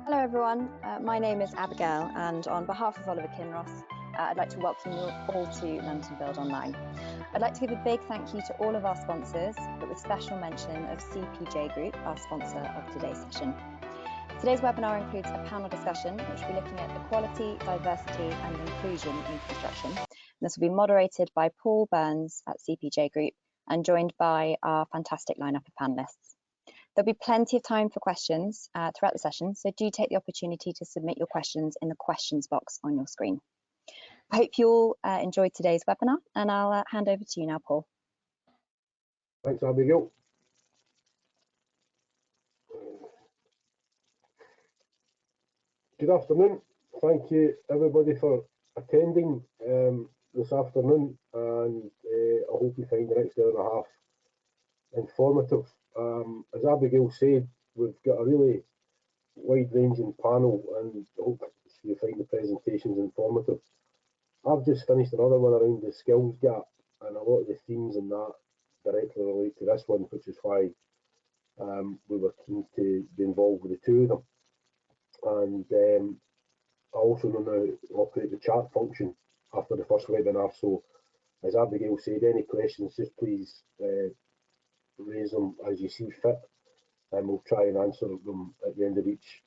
Hello everyone, my name is Abigail, and on behalf of Oliver Kinross, I'd like to welcome you all to London Build Online. I'd like to give a big thank you to all of our sponsors, but with special mention of CPJ Group, our sponsor of today's session. Today's webinar includes a panel discussion, which will be looking at equality, diversity and inclusion in construction. This will be moderated by Paul Burns at CPJ Group and joined by our fantastic lineup of panellists. There'll be plenty of time for questions throughout the session, so do take the opportunity to submit your questions in the questions box on your screen. I hope you all enjoyed today's webinar, and I'll hand over to you now, Paul. Thanks, Abigail. Good afternoon. Thank you, everybody, for attending this afternoon, and I hope you find the next hour and a half informative. As Abigail said, we've got a really wide-ranging panel, and I hope you find the presentations informative. I've just finished another one around the skills gap, and a lot of the themes in that directly relate to this one, which is why we were keen to be involved with the two of them. And I also know how to operate the chat function after the first webinar, so as Abigail said, any questions, just please raise them as you see fit, and we'll try and answer them at the end of each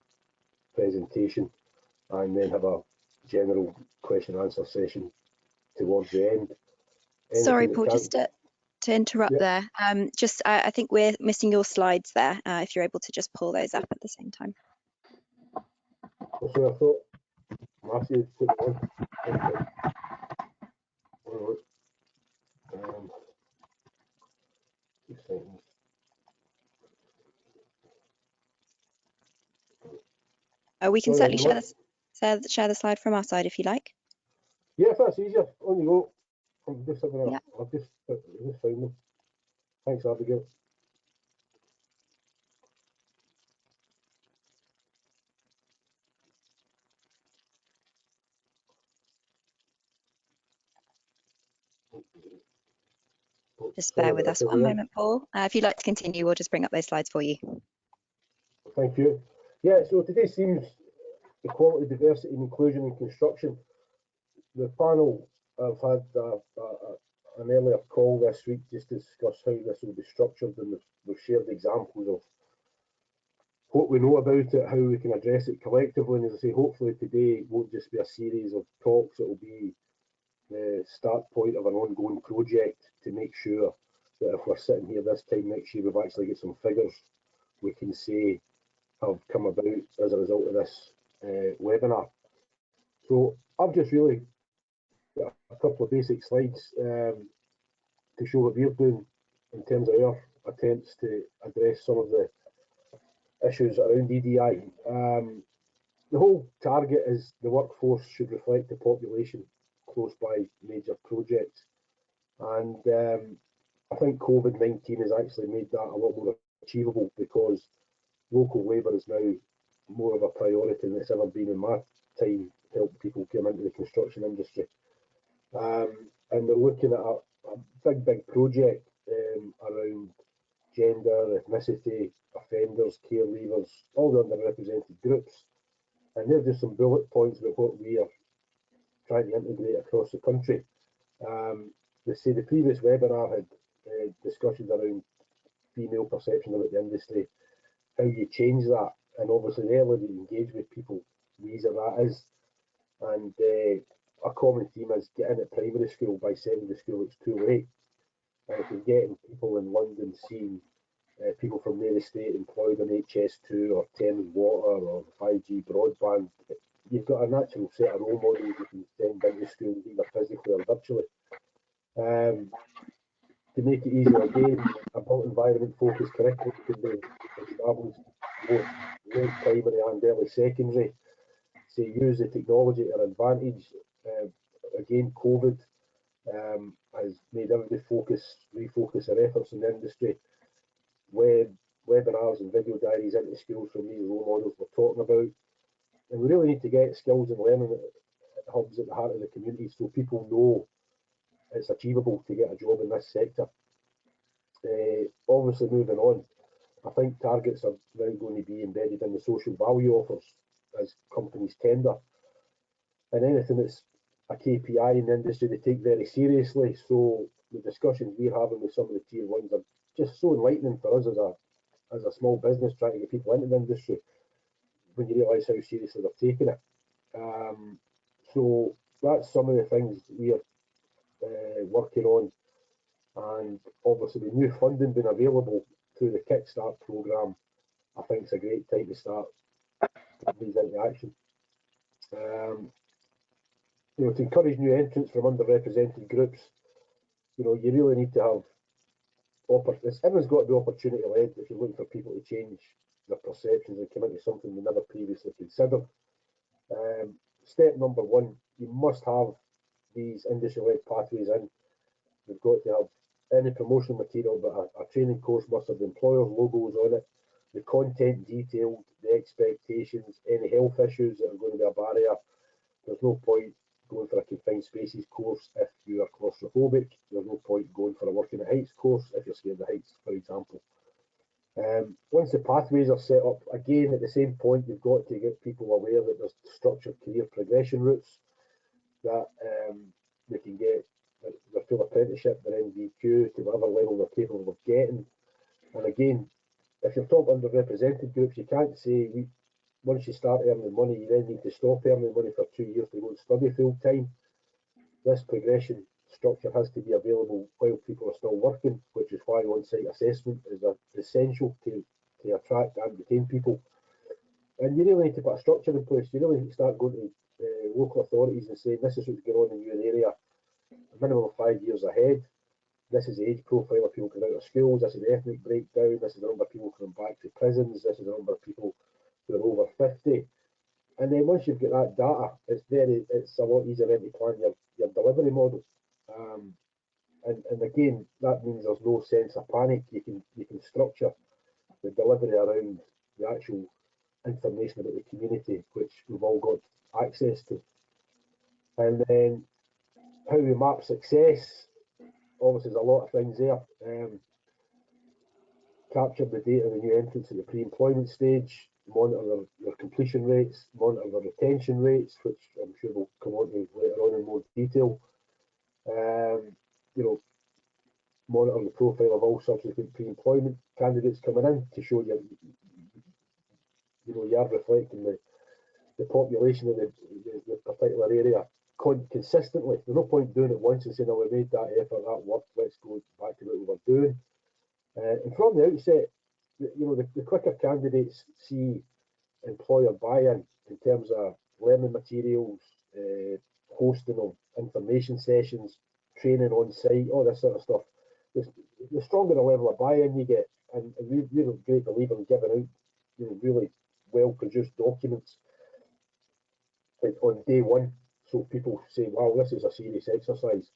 presentation, and then have a general question and answer session towards the end. Sorry, Paul, just to interrupt there. I think we're missing your slides there. If you're able to just pull those up at the same time. So I thought Matthew put it on. Okay. 2 seconds. We can certainly share the slide from our side if you like. Yeah, if that's easier, on you go. I'm just having I've just found them. Thanks, Abigail. Just bear with us one moment, Paul. If you'd like to continue, we'll just bring up those slides for you. Thank you. Yeah, so today's theme is equality, diversity and inclusion in construction. The panel have had an earlier call this week just to discuss how this will be structured, and we've shared examples of what we know about it, how we can address it collectively. And as I say, hopefully today won't just be a series of talks, it will be the start point of an ongoing project to make sure that if we're sitting here this time next year, we've actually got some figures we can say have come about as a result of this webinar. So I've just really got a couple of basic slides to show what we're doing in terms of our attempts to address some of the issues around EDI. The whole target is the workforce should reflect the population close by major projects, and I think COVID-19 has actually made that a lot more achievable, because local labour is now more of a priority than it's ever been in my time to help people come into the construction industry. And they're looking at a big project around gender, ethnicity, offenders, care leavers, all the underrepresented groups. And they're just some bullet points about what we are trying to integrate across the country. They say the previous webinar had discussions around female perception about the industry, how you change that, and obviously the earlier you engage with people, the easier that is. And a common theme is get in at primary school. By secondary school it's too late. And if you're getting people in London seeing people from their estate employed on HS2 or Thames Water or 5G broadband, you've got a natural set of role models you can send into school either physically or virtually. To make it easier again, a built environment focused curriculum can be established both late primary and early secondary. So use the technology to our advantage. Again, COVID has made everybody refocus their efforts in the industry. Webinars and video diaries into schools from these role models we're talking about. And we really need to get skills and learning hubs at the heart of the community so people know it's achievable to get a job in this sector. Obviously, moving on, I think targets are now going to be embedded in the social value offers as companies tender. And anything that's a KPI in the industry, they take very seriously. So the discussions we're having with some of the tier ones are just so enlightening for us as a small business trying to get people into the industry when you realise how seriously they're taking it. So that's some of the things we are working on. And obviously with new funding being available through the Kickstart programme, I think it's a great time to start putting these into action. To encourage new entrants from underrepresented groups, you really need to have everyone's got to be opportunity led if you're looking for people to change their perceptions and come into something they never previously considered. Step number one, you must have these industry led pathways in. You've got to have any promotional material, but a training course must have the employer's logos on it, the content detailed, the expectations, any health issues that are going to be a barrier. There's no point going for a confined spaces course if you are claustrophobic. There's no point going for a working at heights course if you're scared of heights, for example. Once the pathways are set up, again, at the same point, you've got to get people aware that there's structured career progression routes that they can get their full apprenticeship, their NVQ, to whatever level they're capable of getting. And again, if you're top underrepresented groups, you can't say once you start earning money, you then need to stop earning money for 2 years to go and study full time. This progression structure has to be available while people are still working, which is why on-site assessment is essential to attract and retain people. And you really need to put a structure in place. You really need to start going to local authorities and saying, this is what's going on in your area, a minimum of 5 years ahead. This is the age profile of people coming out of schools. This is the ethnic breakdown. This is the number of people coming back to prisons. This is the number of people who are over 50. And then once you've got that data, it's a lot easier then to plan your delivery model. And again, that means there's no sense of panic. You can structure the delivery around the actual information about the community, which we've all got access to. And then how we map success, obviously there's a lot of things there. Capture the data of the new entrants at the pre-employment stage, monitor their completion rates, monitor their retention rates, which I'm sure we'll come on to later on in more detail. Monitor the profile of all subsequent pre-employment candidates coming in to show you are reflecting the population of the particular area consistently. There's no point doing it once and saying, oh, we made that effort, that worked, let's go back to what we were doing. And from the outset, the quicker candidates see employer buy-in in terms of learning materials, hosting of information sessions, training on site, all this sort of stuff, the stronger the level of buy-in you get. And we're a great believer in giving out really well-produced documents on day one, so people say, wow, this is a serious exercise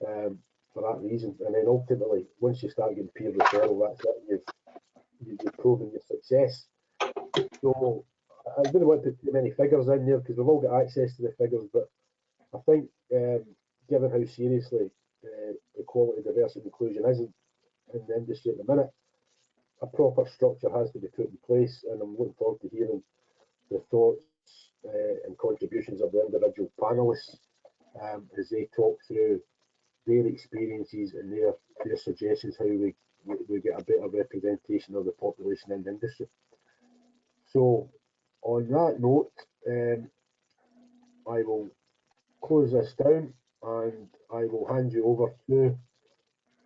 for that reason. And then ultimately, once you start getting peer referral, that's it, you've proven your success. So I didn't want to put too many figures in there because we've all got access to the figures, but I think given how seriously equality, diversity and inclusion is in the industry at the minute, a proper structure has to be put in place, and I'm looking forward to hearing the thoughts and contributions of the individual panellists as they talk through their experiences and their suggestions how we get a better representation of the population in the industry. So on that note, I will close this down and I will hand you over to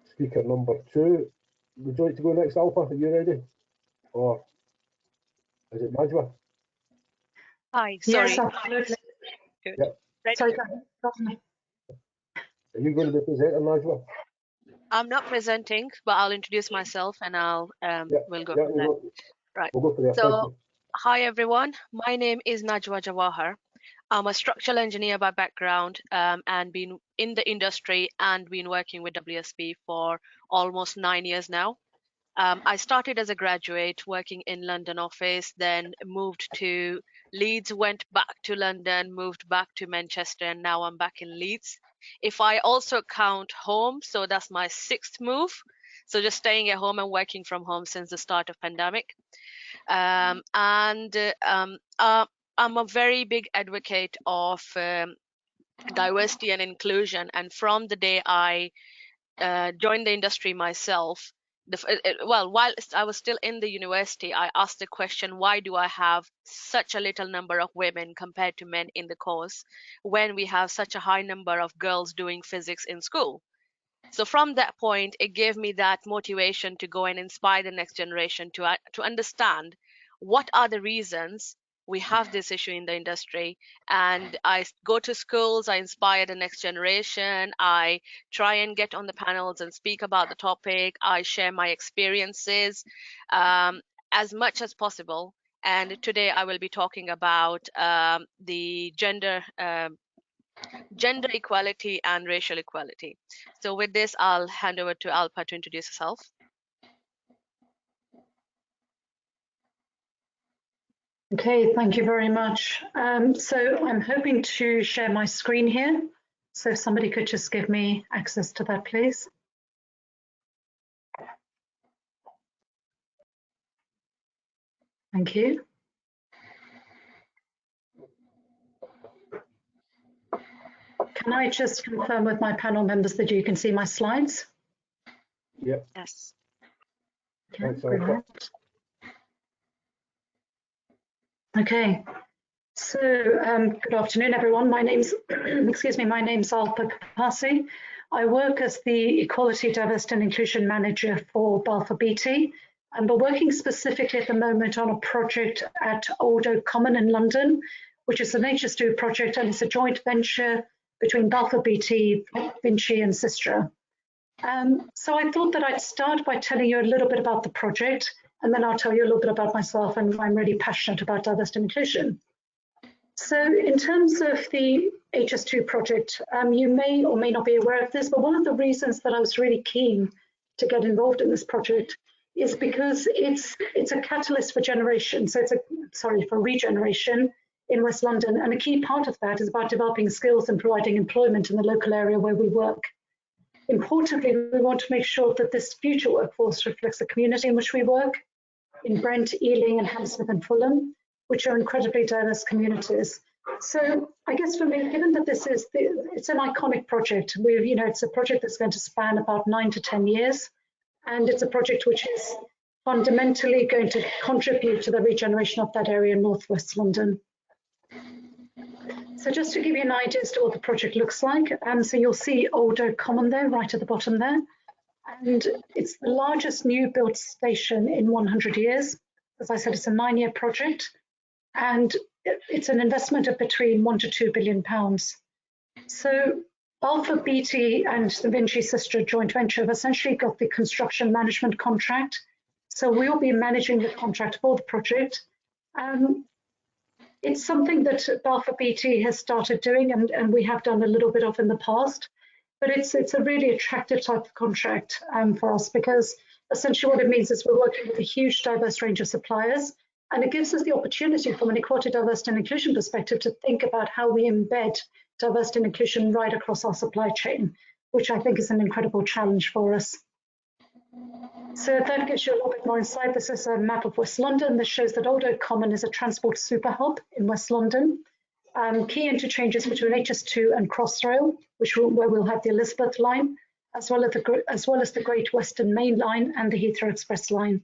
speaker number 2. Would you like to go next, Alpa? Are you ready? Or is it Najwa? Hi, sorry. Yes, absolutely. Good. Yeah. Sorry, Are you going to be presenting, Najwa? I'm not presenting, but I'll introduce myself and we'll go from there. Right. We'll go for that. So, hi everyone. My name is Najwa Jawahar. I'm a structural engineer by background and been in the industry and been working with WSP for almost 9 years now. I started as a graduate working in London office, then moved to Leeds, went back to London, moved back to Manchester, and now I'm back in Leeds. If I also count home, so that's my 6th move. So just staying at home and working from home since the start of pandemic. I'm a very big advocate of diversity and inclusion. And from the day I joined the industry myself, while I was still in the university, I asked the question, why do I have such a little number of women compared to men in the course when we have such a high number of girls doing physics in school? So from that point, it gave me that motivation to go and inspire the next generation to understand what are the reasons we have this issue in the industry. And I go to schools, I inspire the next generation, I try and get on the panels and speak about the topic, I share my experiences as much as possible. And today I will be talking about the gender equality and racial equality. So with this, I'll hand over to Alpa to introduce herself. Okay, thank you very much. So I'm hoping to share my screen here. So if somebody could just give me access to that, please. Thank you. Can I just confirm with my panel members that you can see my slides? Yep. Yes. Okay, brilliant. Okay, so good afternoon, everyone. My name's, excuse me, my name's Alpa Kapasi. I work as the Equality, Diversity and Inclusion Manager for Balfour Beatty, and we're working specifically at the moment on a project at Old Oak Common in London, which is an HS2 project, and it's a joint venture between Balfour Beatty, Vinci and Sistra. So I thought that I'd start by telling you a little bit about the project, and then I'll tell you a little bit about myself and why I'm really passionate about diversity and inclusion. So in terms of the HS2 project, you may or may not be aware of this, but one of the reasons that I was really keen to get involved in this project is because it's a catalyst for generation. So it's for regeneration in West London. And a key part of that is about developing skills and providing employment in the local area where we work. Importantly, we want to make sure that this future workforce reflects the community in which we work, in Brent, Ealing and Hammersmith and Fulham, which are incredibly diverse communities. So I guess for me, given that it's an iconic project, it's a project that's going to span about 9 to 10 years, and it's a project which is fundamentally going to contribute to the regeneration of that area in Northwest London. So just to give you an idea as to what the project looks like, so you'll see Old Oak Common there, right at the bottom there. And it's the largest new built station in 100 years. As I said, it's a 9-year project, and it's an investment of between £1 to £2 billion. So Balfour Beatty and the Vinci Sistra joint venture have essentially got the construction management contract. So we'll be managing the contract for the project. It's something that Balfour Beatty has started doing, and we have done a little bit of in the past. But it's a really attractive type of contract for us, because essentially what it means is we're working with a huge diverse range of suppliers, and it gives us the opportunity from an equality, diversity and inclusion perspective to think about how we embed diversity and inclusion right across our supply chain, which I think is an incredible challenge for us. So that gives you a little bit more insight. This is a map of West London. This shows that Old Oak Common is a transport super hub in West London. key interchanges between HS2 and Crossrail, where we'll have the Elizabeth line, as well as the Great Western Main Line and the Heathrow Express line.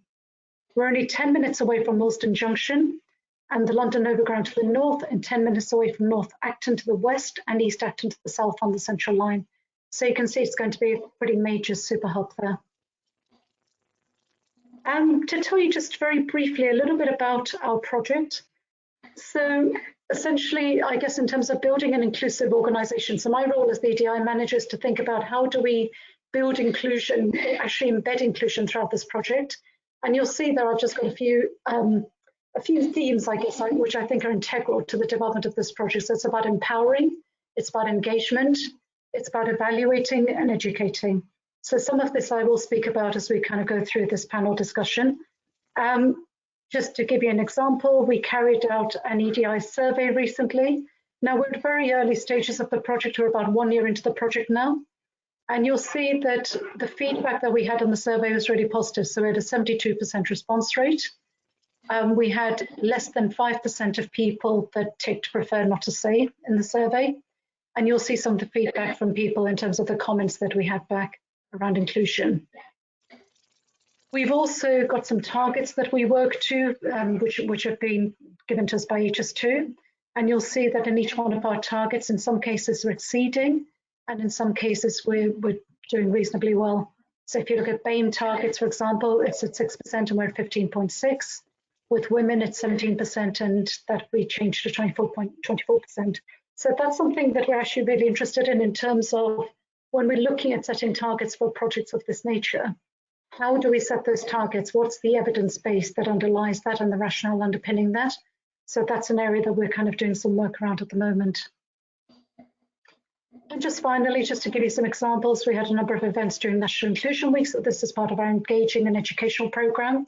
We're only 10 minutes away from Willesden Junction and the London Overground to the north, and 10 minutes away from North Acton to the west and East Acton to the south on the Central Line. So you can see it's going to be a pretty major super hub there. To tell you just very briefly a little bit about our project. So essentially, I guess in terms of building an inclusive organisation, so my role as the EDI manager is to think about how do we build inclusion, actually embed inclusion throughout this project. And you'll see there I've just got a few themes, I guess, which I think are integral to the development of this project. So it's about empowering, it's about engagement, it's about evaluating and educating. So some of this I will speak about as we kind of go through this panel discussion. Just to give you an example, we carried out an EDI survey recently. Now we're at very early stages of the project. We're about 1 year into the project now. And you'll see that the feedback that we had on the survey was really positive. So we had a 72% response rate. We had less than 5% of people that ticked prefer not to say in the survey. And you'll see some of the feedback from people in terms of the comments that we had back around inclusion. We've also got some targets that we work to, which have been given to us by HS2. And you'll see that in each one of our targets, in some cases we're exceeding, and in some cases we're doing reasonably well. So if you look at BAME targets, for example, it's at 6% and we're at 15.6. With women, it's 17%, and that we changed to 24%. So that's something that we're actually really interested in terms of when we're looking at setting targets for projects of this nature. How do we set those targets? What's the evidence base that underlies that and the rationale underpinning that? So that's an area that we're kind of doing some work around at the moment. And just finally, just to give you some examples, we had a number of events during National Inclusion Week. So this is part of our engaging and educational program.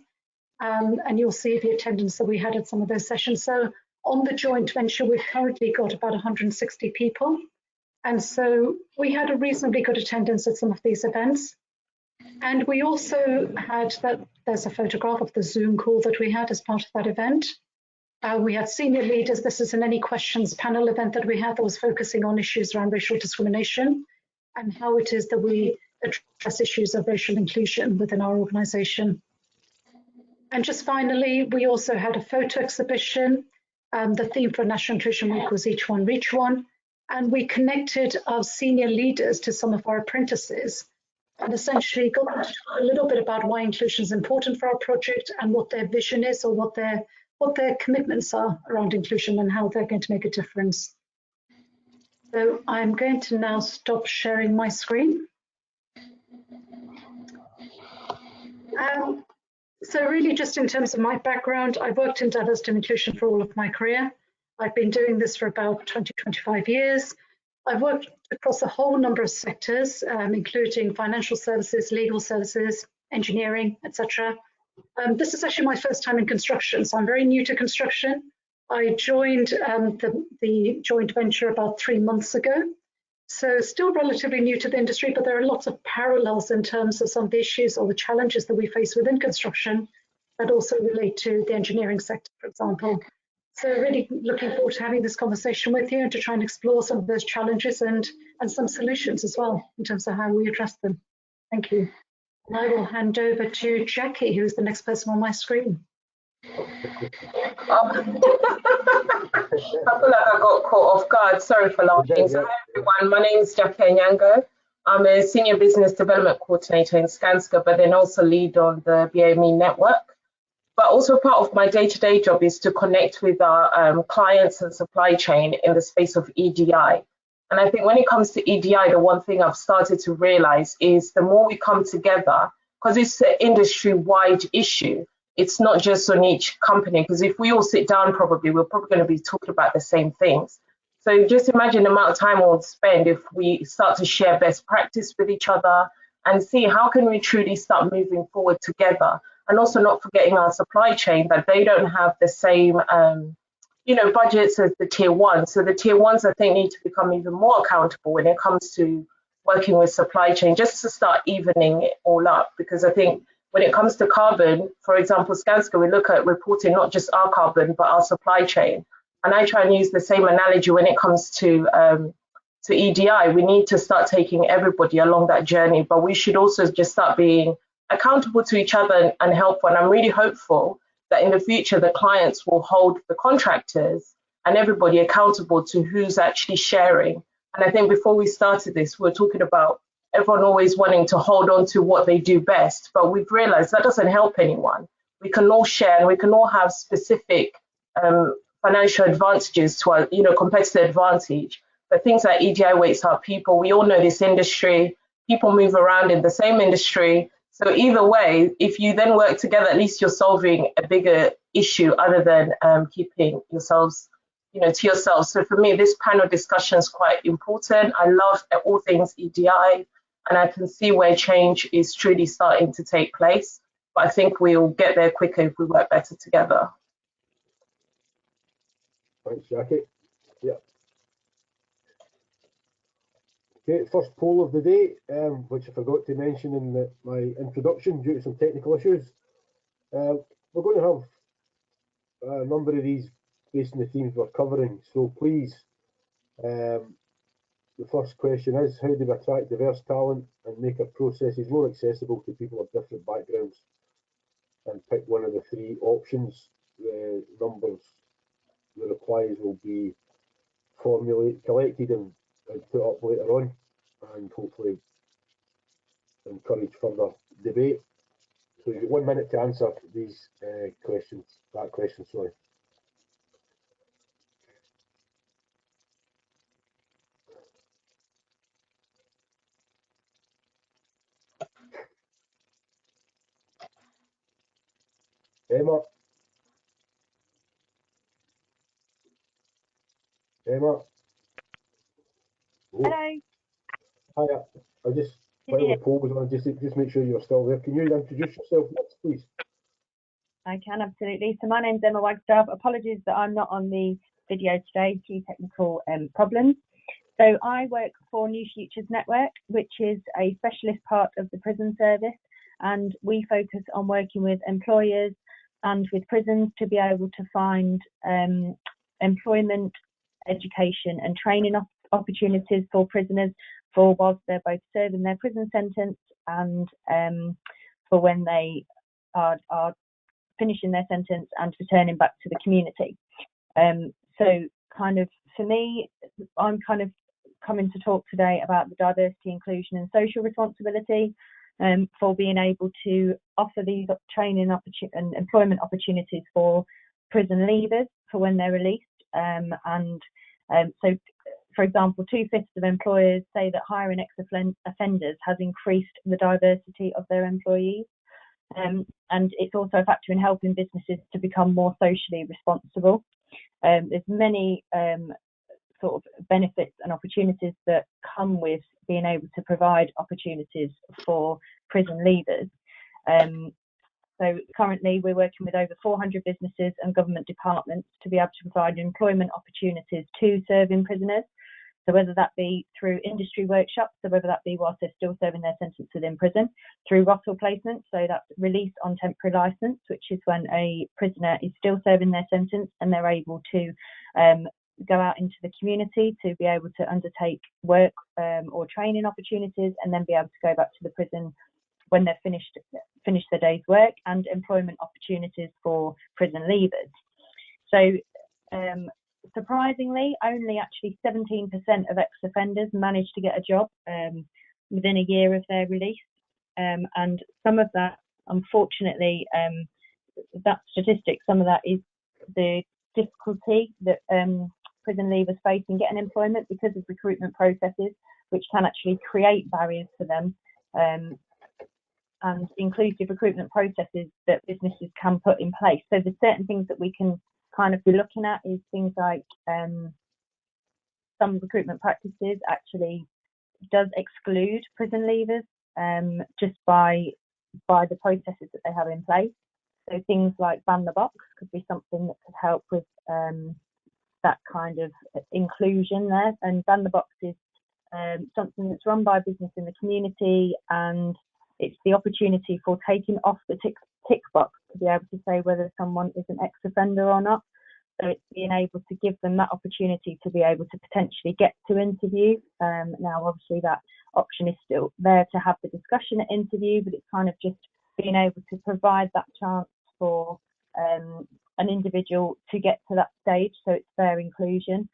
And you'll see the attendance that we had at some of those sessions. So on the joint venture, we've currently got about 160 people. And so we had a reasonably good attendance at some of these events. And we also had there's a photograph of the Zoom call that we had as part of that event. We had senior leaders. This is an Any Questions panel event that we had that was focusing on issues around racial discrimination and how it is that we address issues of racial inclusion within our organisation. And just finally, we also had a photo exhibition. The theme for National Inclusion Week was Each One, Reach One. And we connected our senior leaders to some of our apprentices and essentially got them to talk a little bit about why inclusion is important for our project and what their vision is or what their commitments are around inclusion and how they're going to make a difference. So I'm going to now stop sharing my screen. So really just in terms of my background, I've worked in diversity and inclusion for all of my career. I've been doing this for about 20, 25 years. I've worked across a whole number of sectors, including financial services, legal services, engineering, etc. This is actually my first time in construction, so I'm very new to construction. I joined the joint venture about 3 months ago, so still relatively new to the industry, but there are lots of parallels in terms of some of the issues or the challenges that we face within construction that also relate to the engineering sector, for example. So really looking forward to having this conversation with you and to try and explore some of those challenges and some solutions as well in terms of how we address them. Thank you. And I will hand over to Jackie, who's the next person on my screen. I feel like I got caught off guard. Sorry for laughing. So hi everyone, my name is Jackie Anyango. I'm a Senior Business Development Coordinator in Skanska, but then also lead on the BAME network. But also part of my day-to-day job is to connect with our clients and supply chain in the space of EDI. And I think when it comes to EDI, the one thing I've started to realize is the more we come together, because it's an industry-wide issue, it's not just on each company, because if we all sit down, we're probably going to be talking about the same things. So just imagine the amount of time we'll spend if we start to share best practice with each other and see how can we truly start moving forward together. And also not forgetting our supply chain, that they don't have the same, budgets as the tier ones. So the tier ones, I think, need to become even more accountable when it comes to working with supply chain, just to start evening it all up. Because I think when it comes to carbon, for example, Skanska, we look at reporting not just our carbon, but our supply chain. And I try and use the same analogy when it comes to EDI. We need to start taking everybody along that journey, but we should also just start being accountable to each other and helpful. And I'm really hopeful that in the future, the clients will hold the contractors and everybody accountable to who's actually sharing. And I think before we started this, we were talking about everyone always wanting to hold on to what they do best, but we've realized that doesn't help anyone. We can all share and we can all have specific financial advantages to our, competitive advantage. But things like EDI weights our people. We all know this industry. People move around in the same industry. So either way, if you then work together, at least you're solving a bigger issue other than keeping yourselves, to yourselves. So for me, this panel discussion is quite important. I love all things EDI, and I can see where change is truly starting to take place. But I think we'll get there quicker if we work better together. Thanks, Jackie. Yeah. Okay, first poll of the day, which I forgot to mention in my introduction due to some technical issues. We're going to have a number of these based on the themes we're covering. So please, the first question is, how do we attract diverse talent and make our processes more accessible to people of different backgrounds? And pick one of the three options. The numbers, the replies will be collected and put up later on, and hopefully encourage further debate. So you've got 1 minute to answer these questions. That question, sorry. Emma. Emma. Hello. Hiya. I just while the poll was on, just make sure you're still there. Can you introduce yourself next, please? I can, absolutely. So my name's Emma Wagstaff. Apologies that I'm not on the video today due to technical problems. So I work for New Futures Network, which is a specialist part of the prison service, and we focus on working with employers and with prisons to be able to find employment, education and training opportunities for prisoners for whilst they're both serving their prison sentence and for when they are finishing their sentence and returning back to the community. So kind of for me, I'm kind of coming to talk today about the diversity, inclusion and social responsibility for being able to offer these training and employment opportunities for prison leavers for when they're released. So, for example, 2/5 of employers say that hiring ex-offenders has increased the diversity of their employees. And it's also a factor in helping businesses to become more socially responsible. There's many sort of benefits and opportunities that come with being able to provide opportunities for prison leavers. So currently we're working with over 400 businesses and government departments to be able to provide employment opportunities to serving prisoners. So whether that be through industry workshops, so whether that be whilst they're still serving their sentence within prison, through Russell placements, so that's release on temporary licence, which is when a prisoner is still serving their sentence and they're able to go out into the community to be able to undertake work or training opportunities and then be able to go back to the prison when they've finished their day's work, and employment opportunities for prison leavers. So surprisingly, only actually 17% of ex-offenders manage to get a job within a year of their release. And some of that, unfortunately, that statistic, some of that is the difficulty that prison leavers face in getting employment because of recruitment processes, which can actually create barriers for them. And inclusive recruitment processes that businesses can put in place. So there's certain things that we can kind of be looking at is things like some recruitment practices actually does exclude prison leavers just by the processes that they have in place. So things like ban the box could be something that could help with that kind of inclusion there. And ban the box is something that's run by a business in the community, and it's the opportunity for taking off the tick box to be able to say whether someone is an ex-offender or not. So it's being able to give them that opportunity to be able to potentially get to interview. Now, obviously, that option is still there to have the discussion at interview, but it's kind of just being able to provide that chance for an individual to get to that stage, so it's fair inclusion.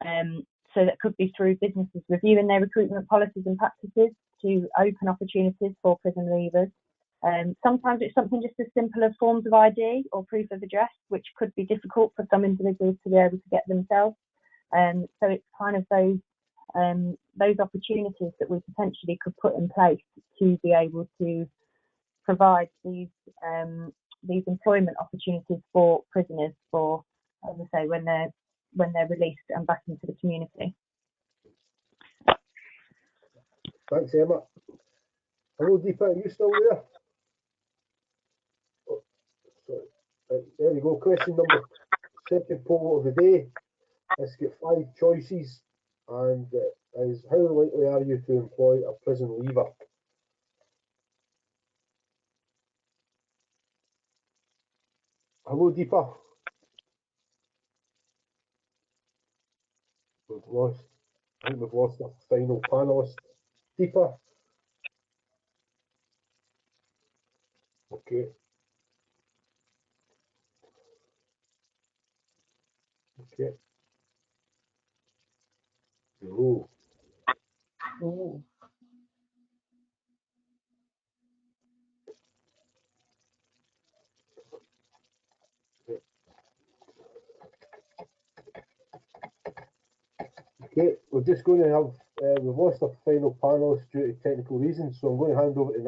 So that could be through businesses reviewing their recruitment policies and practices to open opportunities for prison leavers. Sometimes it's something just as simple as forms of ID or proof of address, which could be difficult for some individuals to be able to get themselves. So it's kind of those opportunities that we potentially could put in place to be able to provide these employment opportunities for prisoners for, as I say, when they're released and back into the community. Thanks, Emma. Hello, Dipa, are you still there? Oh, sorry. There you go. Question number, second poll of the day. Let's get 5 choices, and is how likely are you to employ a prison leaver? Hello, Dipa. I think we've lost our final panelist. Dipa. Okay. Okay. Oh. Ooh. Okay, we're just going to have, we've lost our final panelist due to technical reasons, so I'm going to hand over to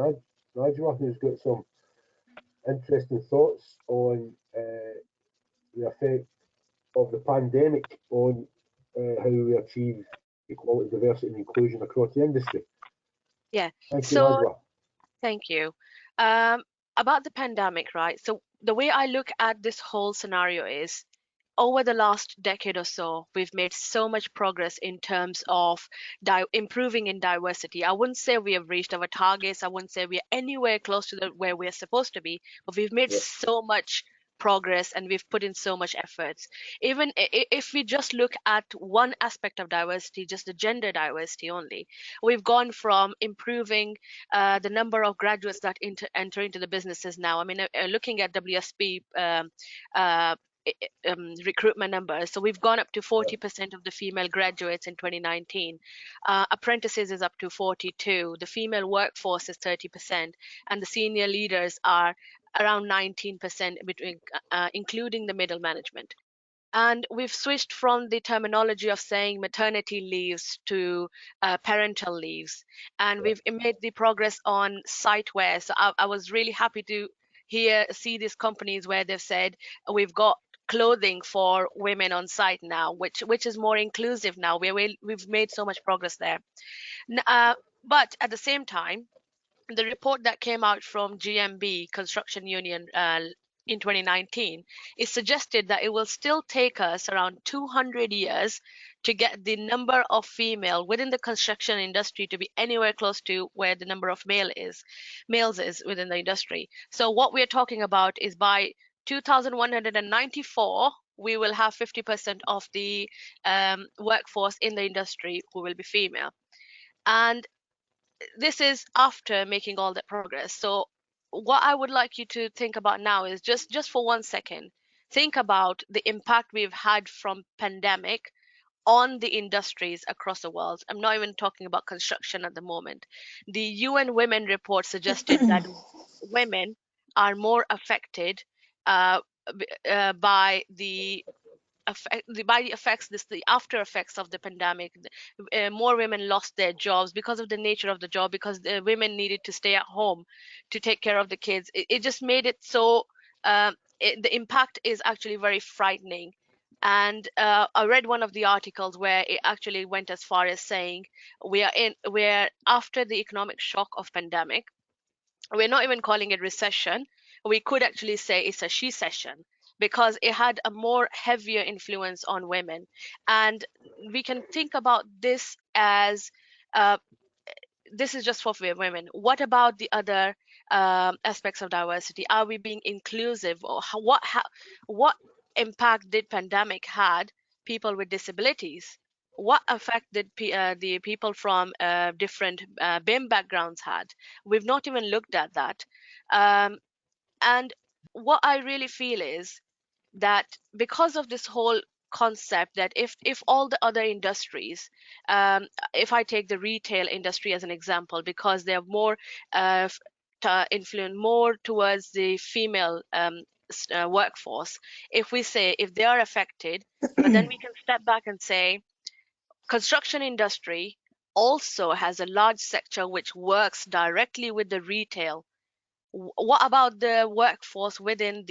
Najwa, who's got some interesting thoughts on the effect of the pandemic on how we achieve equality, diversity and inclusion across the industry. Yeah. Thank you, Najwa. Thank you. About the pandemic, right? So the way I look at this whole scenario is, over the last decade or so, we've made so much progress in terms of improving in diversity. I wouldn't say we have reached our targets. I wouldn't say we are anywhere close to where we're supposed to be, but we've made so much progress and we've put in so much efforts. Even if we just look at one aspect of diversity, just the gender diversity only, we've gone from improving the number of graduates that enter into the businesses now. I mean, looking at WSP recruitment numbers, so we've gone up to 40% of the female graduates in 2019. Apprentices is up to 42%. The female workforce is 30%, and the senior leaders are around 19%, between including the middle management. And we've switched from the terminology of saying maternity leaves to parental leaves, and we've made the progress on site wear. So I was really happy to see these companies where they've said we've got clothing for women on site now, which is more inclusive now. We've made so much progress there. But at the same time, the report that came out from GMB Construction Union in 2019, it suggested that it will still take us around 200 years to get the number of female within the construction industry to be anywhere close to where the number of males is within the industry. So what we're talking about is by 2194, we will have 50% of the workforce in the industry who will be female. And this is after making all that progress. So what I would like you to think about now is just for 1 second, think about the impact we've had from pandemic on the industries across the world. I'm not even talking about construction at the moment. The UN Women report suggested that women are more affected by the after effects of the pandemic. More women lost their jobs because of the nature of the job, because the women needed to stay at home to take care of the kids. It just made it so the impact is actually very frightening. And I read one of the articles where it actually went as far as saying we're after the economic shock of pandemic. We're not even calling it recession. We could actually say it's a she-cession, because it had a more heavier influence on women. And we can think about this as this is just for women. What about the other aspects of diversity? Are we being inclusive, or what impact did pandemic had people with disabilities? What effect did the people from different BAME backgrounds had? We've not even looked at that. And what I really feel is that because of this whole concept that if all the other industries, if I take the retail industry as an example, because they're more influenced more towards the female workforce, if we say if they are affected, but then we can step back and say construction industry also has a large sector which works directly with the retail. What about the workforce within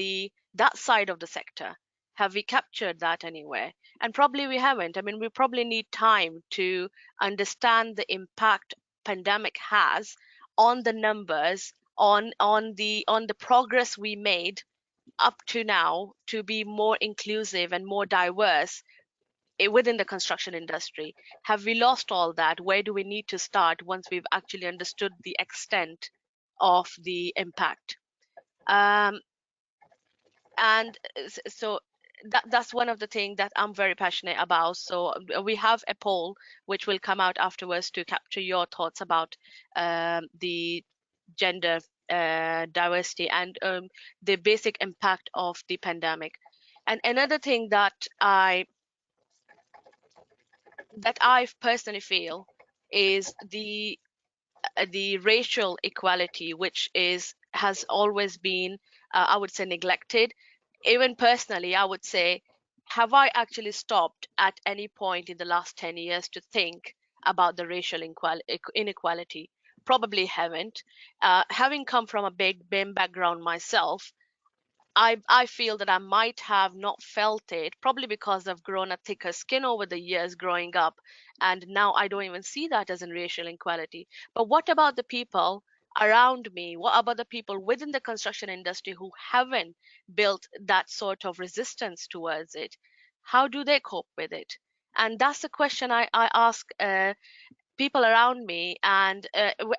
that side of the sector? Have we captured that anywhere? And probably we haven't. I mean, we probably need time to understand the impact pandemic has on the numbers, on the progress we made up to now to be more inclusive and more diverse within the construction industry. Have we lost all that? Where do we need to start once we've actually understood the extent of the impact? And so that's one of the things that I'm very passionate about. So we have a poll which will come out afterwards to capture your thoughts about the gender diversity and the basic impact of the pandemic. And another thing that I personally feel is the racial equality, which has always been, I would say, neglected. Even personally, I would say, have I actually stopped at any point in the last 10 years to think about the racial inequality? Probably haven't. Having come from a big BAME background myself, I feel that I might have not felt it, probably because I've grown a thicker skin over the years growing up, and now I don't even see that as a racial inequality. But what about the people around me? What about the people within the construction industry who haven't built that sort of resistance towards it? How do they cope with it? And that's the question I ask people around me, and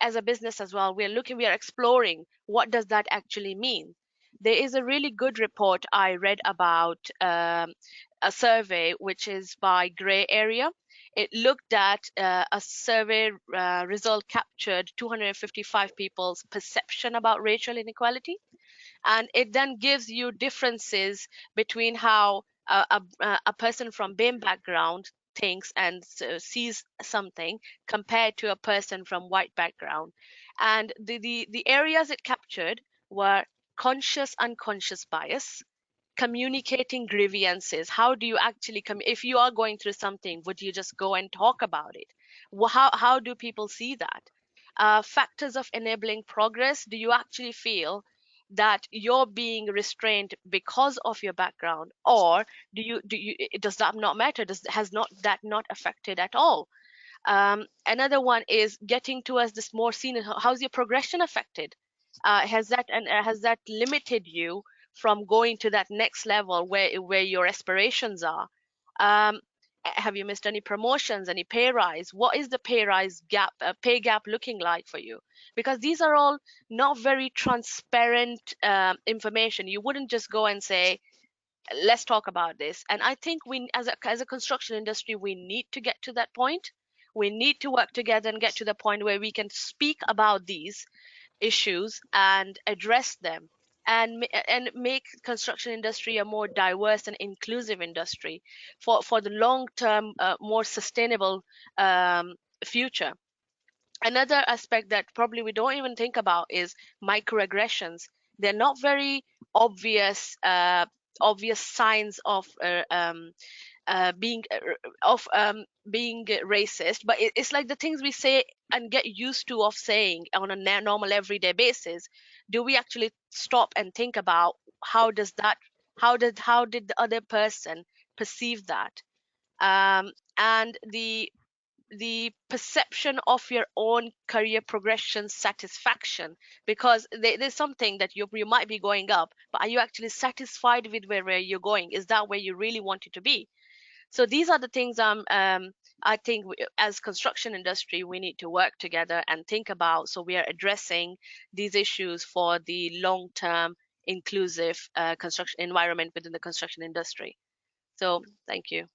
as a business as well. We are exploring what does that actually mean. There is a really good report I read about, a survey which is by Grey Area. It looked at a survey result captured 255 people's perception about racial inequality, and it then gives you differences between how a person from BAME background thinks and sees something compared to a person from white background. And the areas it captured were conscious unconscious bias, communicating grievances. How do you actually if you are going through something, would you just go and talk about it? How do people see that? Factors of enabling progress. Do you actually feel that you're being restrained because of your background, or does that not matter? Has not affected at all? Another one is getting towards this more senior. How's your progression affected? Has that limited you from going to that next level where your aspirations are? Have you missed any promotions, any pay rise? What is the pay gap looking like for you? Because these are all not very transparent information. You wouldn't just go and say, let's talk about this. And I think we, as a construction industry, we need to get to that point. We need to work together and get to the point where we can speak about these issues and address them, and make construction industry a more diverse and inclusive industry for the long term, more sustainable future. Another aspect that probably we don't even think about is microaggressions. They're not very obvious signs of being racist, but it's like the things we say and get used to of saying on a normal everyday basis. Do we actually stop and think about how did the other person perceive that? And the perception of your own career progression satisfaction, because there's something that you might be going up, but are you actually satisfied with where you're going? Is that where you really want it to be? So these are the things I think as construction industry, we need to work together and think about, so we are addressing these issues for the long-term inclusive construction environment within the construction industry. So thank you.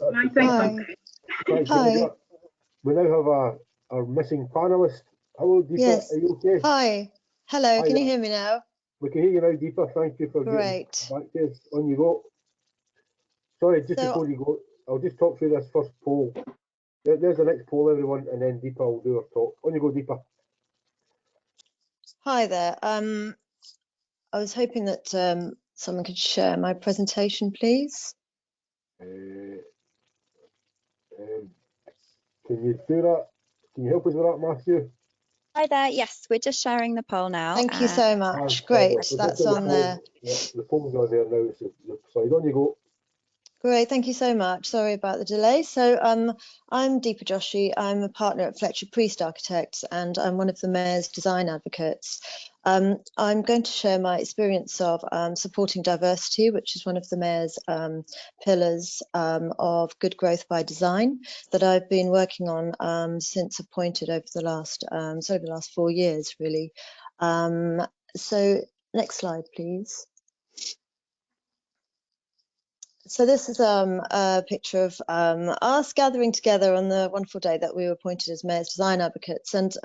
Hi. Thanks, Hi. we now have our missing panelist. Hello, Dipa. Yes. Are you okay? Hi. Hello. Hi Can you there. hear me now? We can hear you now, Dipa. Thank you for Great. getting back to us. On you go. Sorry, just So- before you go, I'll just talk through this first poll. There's the next poll, everyone, and then Dipa will do her talk. On you go, Dipa. Hi there. I was hoping that someone could share my presentation, please. Can you do that? Can you help us with that, Matthew? Hi there. Yes, we're just sharing the poll now. Thank you so much. Ah, Great. fabulous. So That's just on there. Yeah, the poll's on there now. So the slide. On you go. Great, thank you so much. Sorry about the delay. So I'm Dipa Joshi. I'm a partner at Fletcher Priest Architects, and I'm one of the Mayor's design advocates. I'm going to share my experience of supporting diversity, which is one of the Mayor's pillars of good growth by design that I've been working on since appointed over the last 4 years, really. So next slide, please. So this is a picture of us gathering together on the wonderful day that we were appointed as Mayor's design advocates, and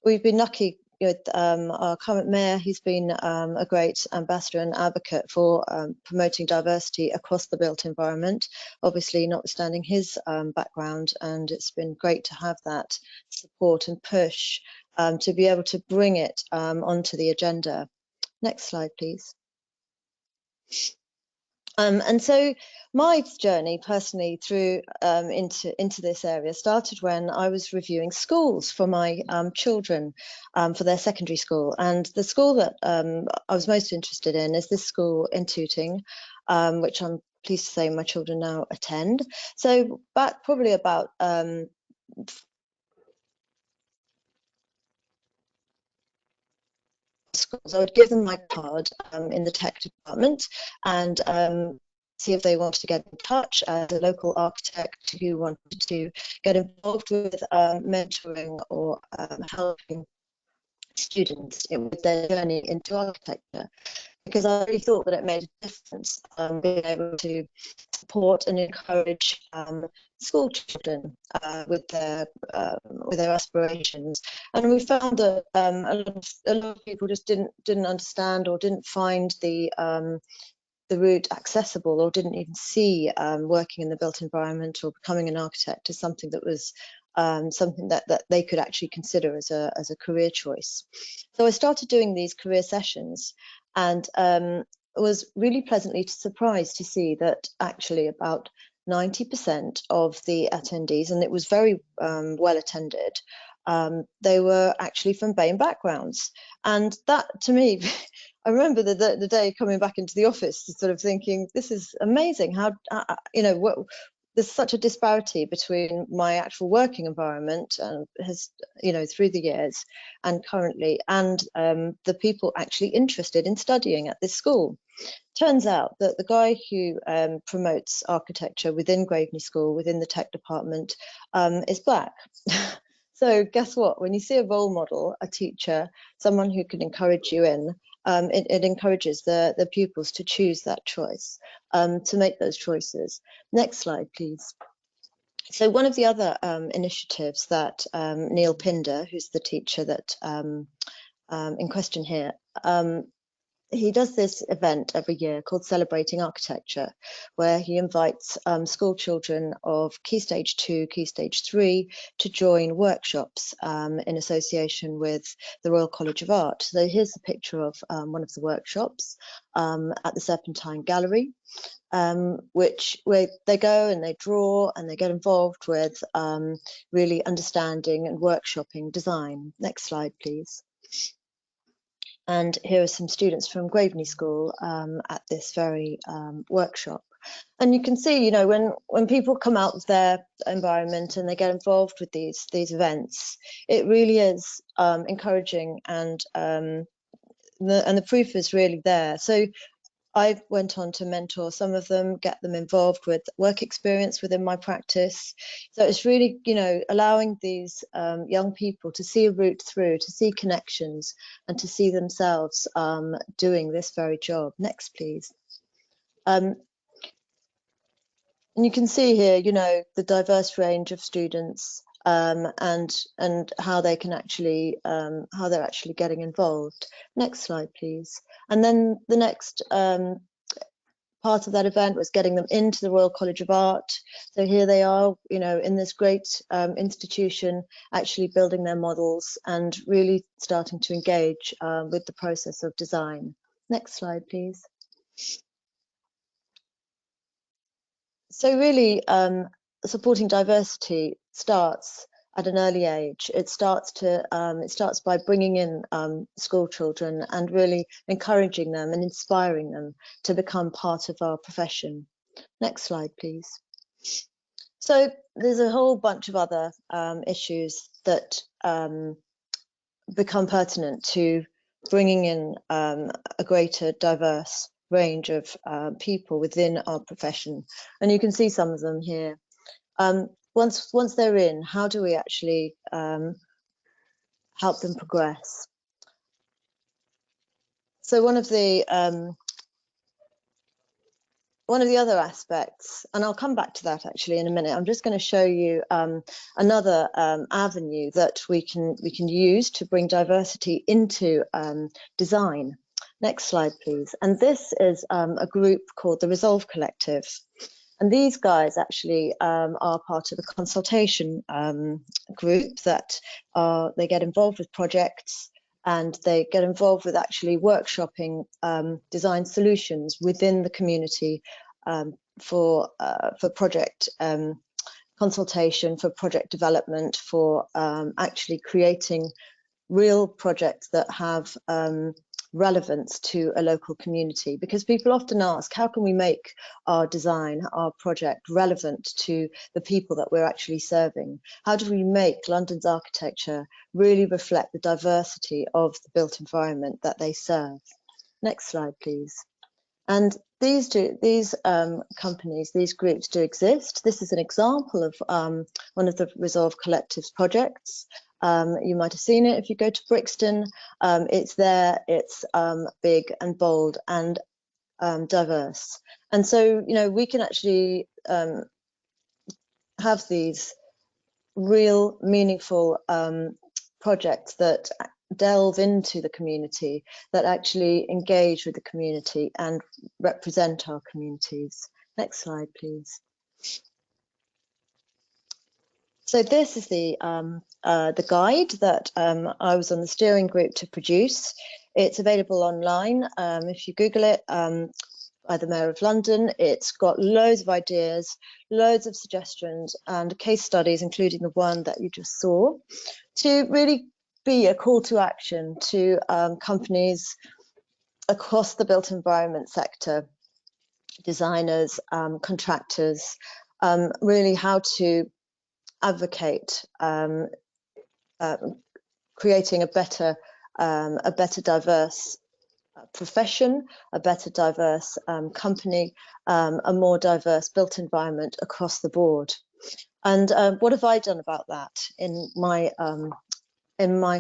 we've been lucky with our current mayor. He's been a great ambassador and advocate for promoting diversity across the built environment, obviously notwithstanding his background, and it's been great to have that support and push to be able to bring it onto the agenda. Next slide, please. And so my journey personally through into this area started when I was reviewing schools for my children for their secondary school. And the school that I was most interested in is this school in Tooting, which I'm pleased to say my children now attend. So back probably about schools, I would give them my card in the tech department and see if they wanted to get in touch as a local architect who wanted to get involved with mentoring or helping students with their journey into architecture, because I really thought that it made a difference being able to support and encourage school children with their aspirations. And we found that a lot of people just didn't understand or didn't find the route accessible, or didn't even see working in the built environment or becoming an architect as something that was something that they could actually consider as a career choice. So I started doing these career sessions, and was really pleasantly surprised to see that actually about 90% of the attendees, and it was very well attended, they were actually from BAME backgrounds. And that, to me, I remember the day coming back into the office, sort of thinking, this is amazing. How, there's such a disparity between my actual working environment and through the years and currently, and the people actually interested in studying at this school. Turns out that the guy who promotes architecture within Graveney School, within the tech department, is black. So guess what? When you see a role model, a teacher, someone who can encourage you in, it encourages the pupils to choose that choice, to make those choices. Next slide, please. So one of the other initiatives that Neil Pinder, who's the teacher that in question here, he does this event every year called Celebrating Architecture, where he invites school children of Key Stage 2, Key Stage 3 to join workshops in association with the Royal College of Art. So here's a picture of one of the workshops at the Serpentine Gallery, where they go and they draw and they get involved with really understanding and workshopping design. Next slide, please. And here are some students from Graveney School at this very workshop. And you can see, when people come out of their environment and they get involved with these events, it really is encouraging, and the proof is really there. So I went on to mentor some of them, get them involved with work experience within my practice. So it's really, you know, allowing these young people to see a route through, to see connections, and to see themselves doing this very job. Next, please. And you can see here, you know, the diverse range of students and how they can actually how they're actually getting involved. Next slide, please. And then the next part of that event was getting them into the Royal College of Art. So here they are, you know, in this great institution, actually building their models and really starting to engage with the process of design. Next slide, please. So really, supporting diversity starts at an early age. It starts by bringing in school children and really encouraging them and inspiring them to become part of our profession. Next slide, please. So there's a whole bunch of other issues that become pertinent to bringing in a greater diverse range of people within our profession, and you can see some of them here. Once they're in, how do we actually help them progress? So one of the other aspects, and I'll come back to that actually in a minute, I'm just going to show you another avenue that we can use to bring diversity into design. Next slide, please. And this is a group called the Resolve Collective. And these guys actually are part of a consultation group that they get involved with projects, and they get involved with actually workshopping design solutions within the community for project consultation, for project development, for actually creating real projects that have relevance to a local community. Because people often ask, how can we make our design, our project relevant to the people that we're actually serving? How do we make London's architecture really reflect the diversity of the built environment that they serve? Next slide, please. And these companies, these groups do exist. This is an example of one of the Resolve Collective's projects. You might have seen it if you go to Brixton. It's there, it's big and bold and diverse. And so, you know, we can actually have these real meaningful projects that delve into the community, that actually engage with the community and represent our communities. Next slide, please. So this is the guide that I was on the steering group to produce. It's available online. If you Google it, by the Mayor of London, it's got loads of ideas, loads of suggestions and case studies, including the one that you just saw, to really be a call to action to companies across the built environment sector, designers, contractors, really how to advocate creating a better diverse profession, a better diverse company, a more diverse built environment across the board. And what have I done about that in my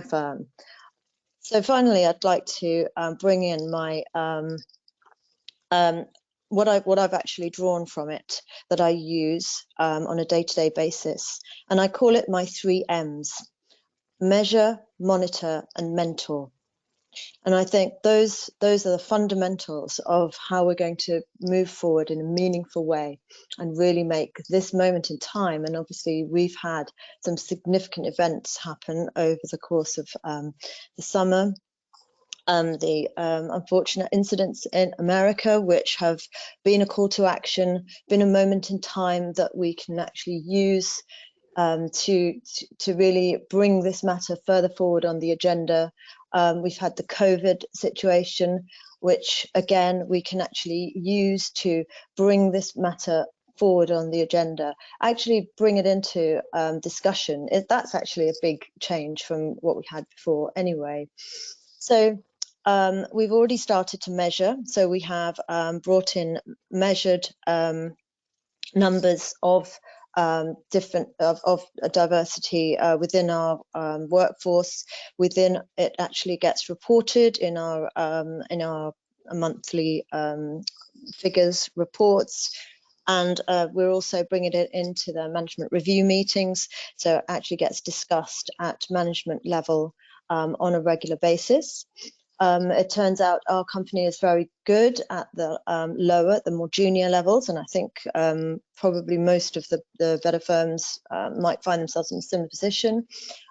firm? So finally, I'd like to bring in my what I've actually drawn from it that I use on a day-to-day basis, and I call it my 3 M's: measure, monitor, and mentor. And I think those are the fundamentals of how we're going to move forward in a meaningful way and really make this moment in time. And obviously we've had some significant events happen over the course of the summer. The unfortunate incidents in America, which have been a call to action, been a moment in time that we can actually use to really bring this matter further forward on the agenda. We've had the COVID situation, which again we can actually use to bring this matter forward on the agenda, actually bring it into discussion. That's actually a big change from what we had before anyway. So we've already started to measure. So we have brought in measured numbers of different of diversity within our workforce. Within it actually gets reported in our monthly figures reports. And we're also bringing it into the management review meetings, so it actually gets discussed at management level on a regular basis. It turns out our company is very good at the the more junior levels, and I think probably most of the better firms might find themselves in a similar position,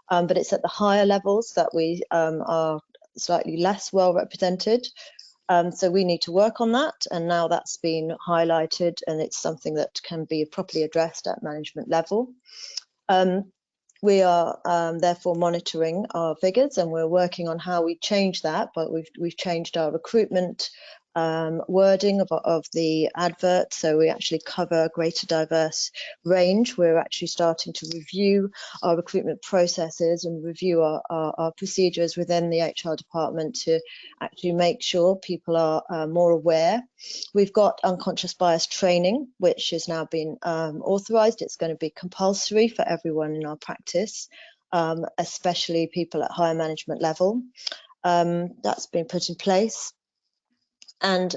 but it's at the higher levels that we are slightly less well represented. So we need to work on that, and now that's been highlighted, and it's something that can be properly addressed at management level. We are therefore monitoring our figures, and we're working on how we change that, but we've changed our recruitment wording of the advert, so we actually cover a greater diverse range. We're actually starting to review our recruitment processes and review our procedures within the HR department to actually make sure people are more aware. We've got unconscious bias training, which has now been authorised. It's going to be compulsory for everyone in our practice, especially people at higher management level. That's been put in place. And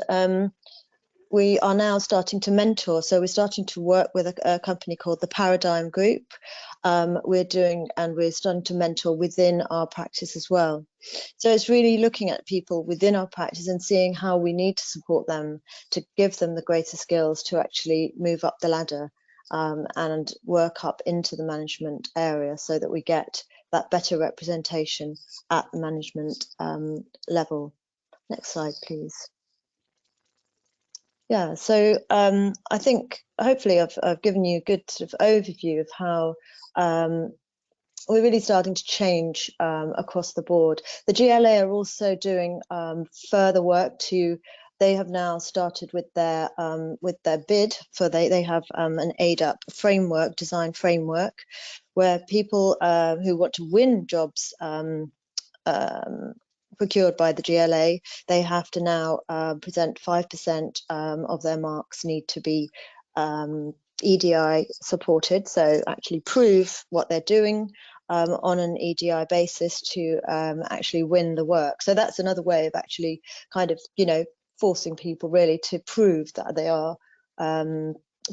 we are now starting to mentor. So we're starting to work with a company called the Paradigm Group. We're starting to mentor within our practice as well. So it's really looking at people within our practice and seeing how we need to support them to give them the greater skills to actually move up the ladder and work up into the management area, so that we get that better representation at the management level. Next slide, please. Yeah, so I think hopefully I've given you a good sort of overview of how we're really starting to change across the board. The GLA are also doing further work they have now started with their bid for they have an ADAP framework, design framework, where people who want to win jobs procured by the GLA, they have to now present 5% of their marks need to be EDI supported, so actually prove what they're doing on an EDI basis to actually win the work. So that's another way of actually kind of, forcing people really to prove that they are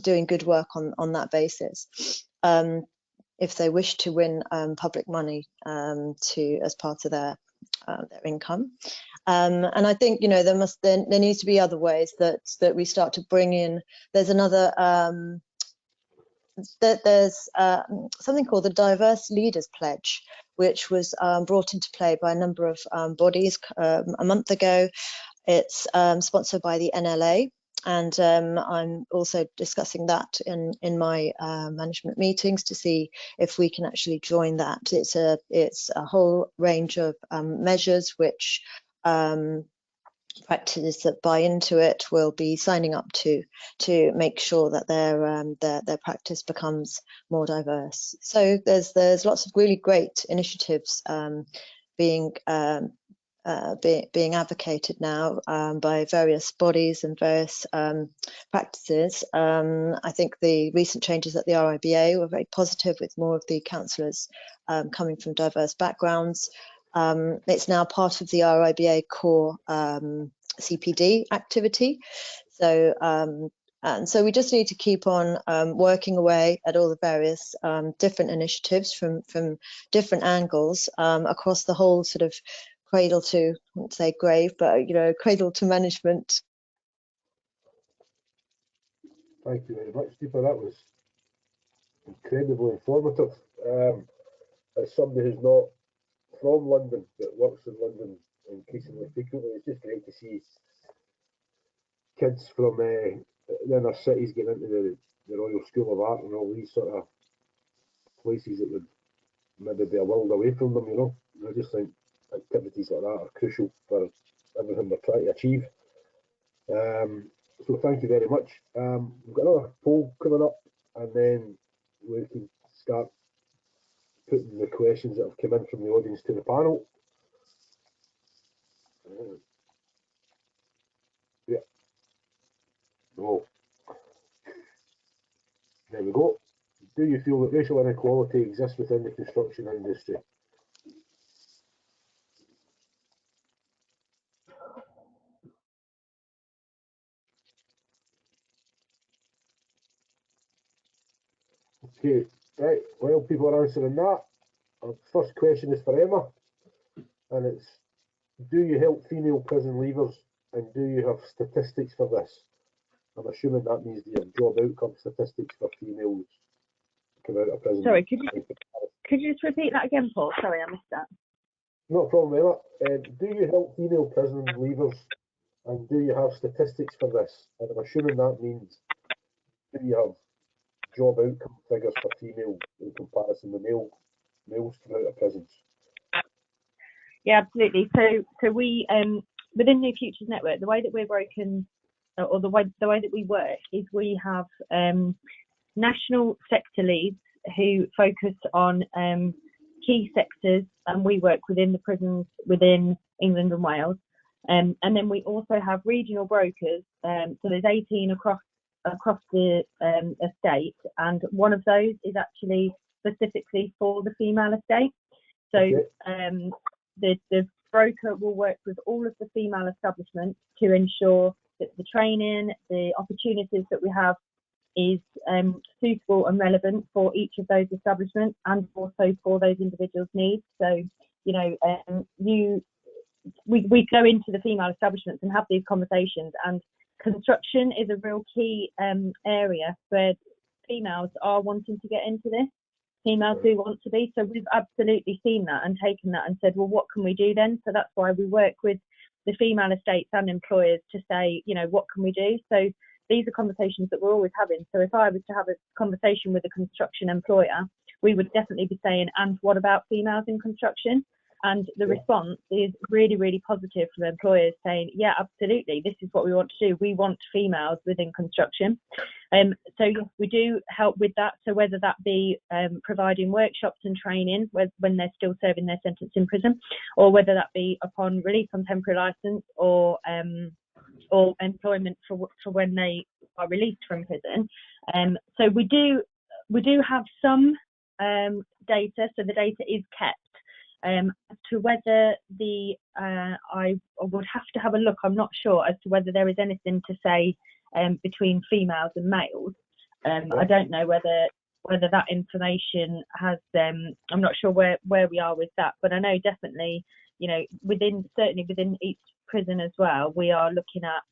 doing good work on that basis. If they wish to win public money as part of their income, and I think there needs to be other ways that we start to bring in. There's another there's something called the Diverse Leaders Pledge, which was brought into play by a number of bodies a month ago. It's sponsored by the NLA, and I'm also discussing that in my management meetings to see if we can actually join that. It's a whole range of measures which practices that buy into it will be signing up to make sure that their practice becomes more diverse. So there's lots of really great initiatives being advocated now by various bodies and various practices. I think the recent changes at the RIBA were very positive, with more of the councillors coming from diverse backgrounds. It's now part of the RIBA core CPD activity. So and so we just need to keep on working away at all the various different initiatives from different angles across the whole sort of cradle to, I wouldn't say grave, but cradle to management. Thank you very much, Dipa. That was incredibly informative. As somebody who's not from London but works in London increasingly frequently, it's just great to see kids from the inner cities getting into the Royal School of Art and all these sort of places that would maybe be a world away from them. I just think activities like that are crucial for everything we're trying to achieve. So thank you very much. We've got another poll coming up, and then we can start putting the questions that have come in from the audience to the panel. There we go. Do you feel that racial inequality exists within the construction industry? Okay, right, while people are answering that, our first question is for Emma, and it's, do you help female prison leavers, and do you have statistics for this? I'm assuming that means do you have job outcome statistics for females come out of prison. Sorry, could you just repeat that again, Paul? Sorry, I missed that. No problem, Emma. Do you help female prison leavers, and do you have statistics for this? And I'm assuming that means, do you have job outcome figures for females in comparison to males come out of prisons? Yeah, absolutely. So we within New Futures Network, the way that we're broken, or the way that we work is we have national sector leads who focus on key sectors, and we work within the prisons within England and Wales. And then we also have regional brokers. So there's 18 across the estate, and one of those is actually specifically for the female estate. So okay. The broker will work with all of the female establishments to ensure that the training, the opportunities that we have is suitable and relevant for each of those establishments and also for those individuals' needs. So, you know, we go into the female establishments and have these conversations, and construction is a real key area where females are wanting to get into this. Females do want to be, so we've absolutely seen that and taken that and said, well, what can we do then? So that's why we work with the female estates and employers to say, you know, what can we do? So these are conversations that we're always having. So if I was to have a conversation with a construction employer, we would definitely be saying, and what about females in construction? And the response is really, really positive from employers saying, yeah, absolutely, this is what we want to do. We want females within construction. So yes, we do help with that. So whether that be providing workshops and training when they're still serving their sentence in prison, or whether that be upon release on temporary licence or employment for when they are released from prison. So we do have some data. So the data is kept. As to whether I would have to have a look. I'm not sure as to whether there is anything to say between females and males. I don't know whether that information has. I'm not sure where we are with that, but I know definitely, you know, certainly within each prison as well, we are looking at,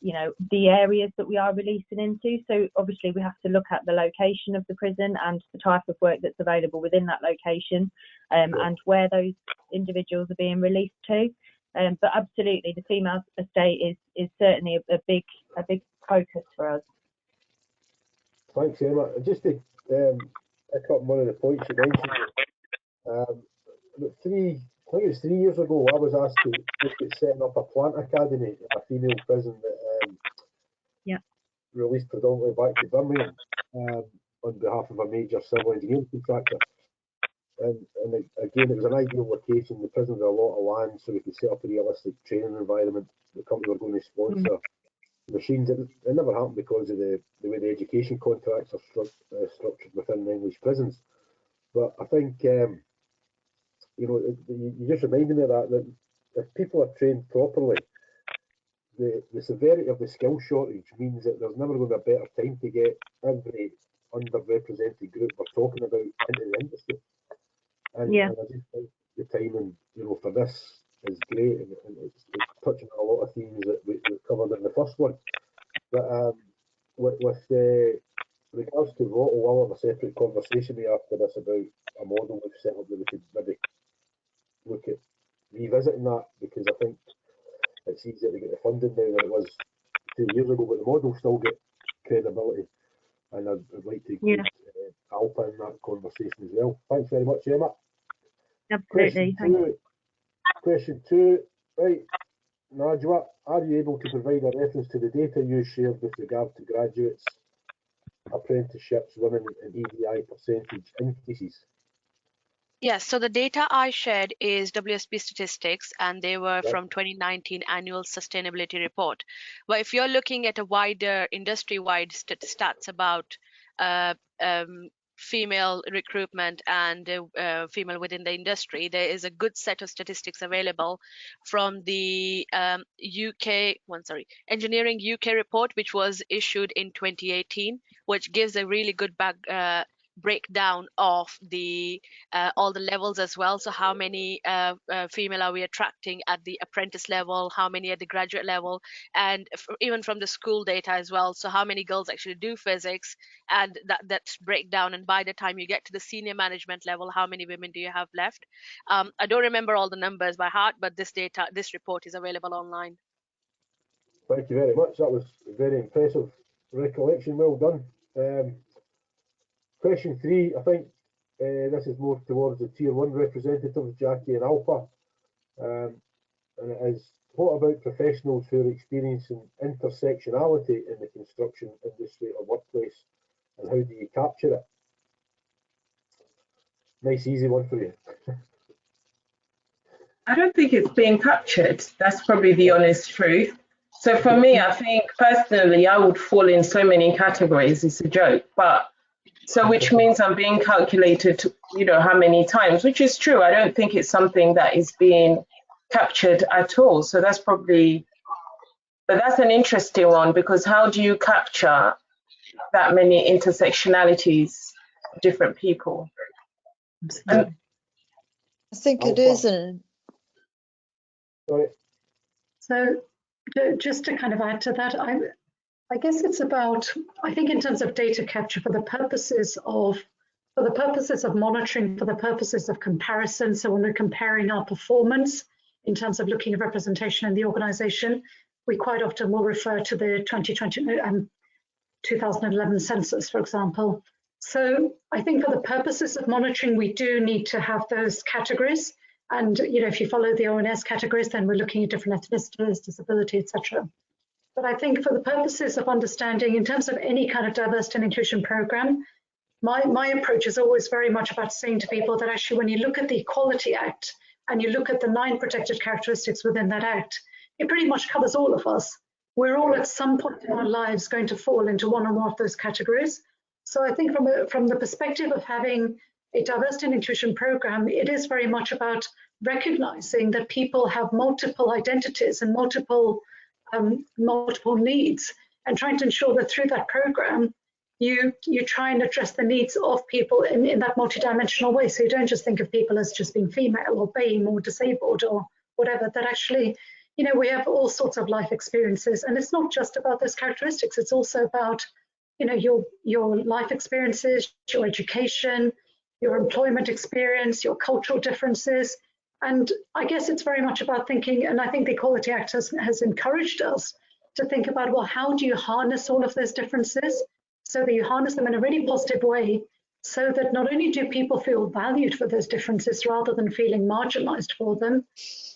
you know, the areas that we are releasing into. So obviously we have to look at the location of the prison and the type of work that's available within that location, and where those individuals are being released to. But absolutely, the female estate is certainly a big focus for us. Thanks, Emma. Just to pick up one of the points you mentioned, I think it was 3 years ago, I was asked to look at setting up a plant academy at a female prison that released predominantly back to Birmingham on behalf of a major civil engineering contractor. And again, it was an ideal location. The prison had a lot of land, so we could set up a realistic training environment. The company were going to sponsor machines. It never happened because of the way the education contracts are structured within the English prisons. But I think, you know, you just reminded me of that if people are trained properly, the severity of the skill shortage means that there's never going to be a better time to get every underrepresented group we're talking about into the industry. And I just think the timing, you know, for this is great, and it's touching on a lot of themes that we covered in the first one. But with regards to what we'll have a separate conversation after this about a model we've set up that we could maybe look at revisiting that, because I think it's easier to get the funding now than it was 2 years ago, but the model still get credibility, and I'd like to include Alpa in that conversation as well. Thanks very much, Emma. Absolutely. Question two, right, Najwa, are you able to provide a reference to the data you shared with regard to graduates, apprenticeships, women and EDI percentage increases? Yes, so the data I shared is WSP statistics, and they were from 2019 annual sustainability report. But if you're looking at a wider industry-wide stats about female recruitment and female within the industry, there is a good set of statistics available from the Engineering UK report, which was issued in 2018, which gives a really good breakdown of the all the levels as well. So how many female are we attracting at the apprentice level, how many at the graduate level, and even from the school data as well. So how many girls actually do physics, and that's breakdown. And by the time you get to the senior management level, how many women do you have left? I don't remember all the numbers by heart, but this report is available online. Thank you very much. That was a very impressive recollection. Well done. Question 3, I think this is more towards the Tier 1 representatives, Jackie and Alpa. And it is, what about professionals who are experiencing intersectionality in the construction industry or workplace, and how do you capture it? Nice, easy one for you. I don't think it's being captured. That's probably the honest truth. So for me, I think personally, I would fall in so many categories. It's a joke, but so which means I'm being calculated, you know, how many times, which is true. I don't think it's something that is being captured at all. So that's probably, but that's an interesting one, because how do you capture that many intersectionalities of different people? And I think it is an. So just to kind of add to that, I guess it's about, I think in terms of data capture for the purposes of monitoring, for the purposes of comparison. So when we're comparing our performance in terms of looking at representation in the organization, we quite often will refer to the 2011 census, for example. So I think for the purposes of monitoring, we do need to have those categories. And you know, if you follow the ONS categories, then we're looking at different ethnicities, disability, etc. But I think for the purposes of understanding, in terms of any kind of diversity and inclusion program, my approach is always very much about saying to people that actually when you look at the Equality Act and you look at the 9 protected characteristics within that act, it pretty much covers all of us. We're all at some point in our lives going to fall into one or more of those categories. So I think from the perspective of having a diversity and inclusion program, it is very much about recognizing that people have multiple identities and multiple needs, and trying to ensure that through that program you try and address the needs of people in that multidimensional way. So you don't just think of people as just being female or BAME or disabled or whatever, that actually, you know, we have all sorts of life experiences, and it's not just about those characteristics, it's also about, you know, your life experiences, your education, your employment experience, your cultural differences. And I guess it's very much about thinking, and I think the Equality Act has encouraged us to think about, well, how do you harness all of those differences so that you harness them in a really positive way, so that not only do people feel valued for those differences rather than feeling marginalized for them,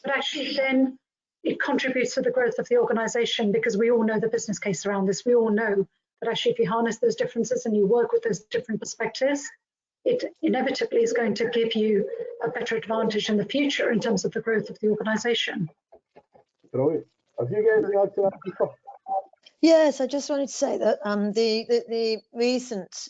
but actually then it contributes to the growth of the organization, because we all know the business case around this. We all know that actually if you harness those differences and you work with those different perspectives, it inevitably is going to give you a better advantage in the future in terms of the growth of the organisation. Brilliant. Have you got anything to add to that, Dipa? Yes, I just wanted to say that the recent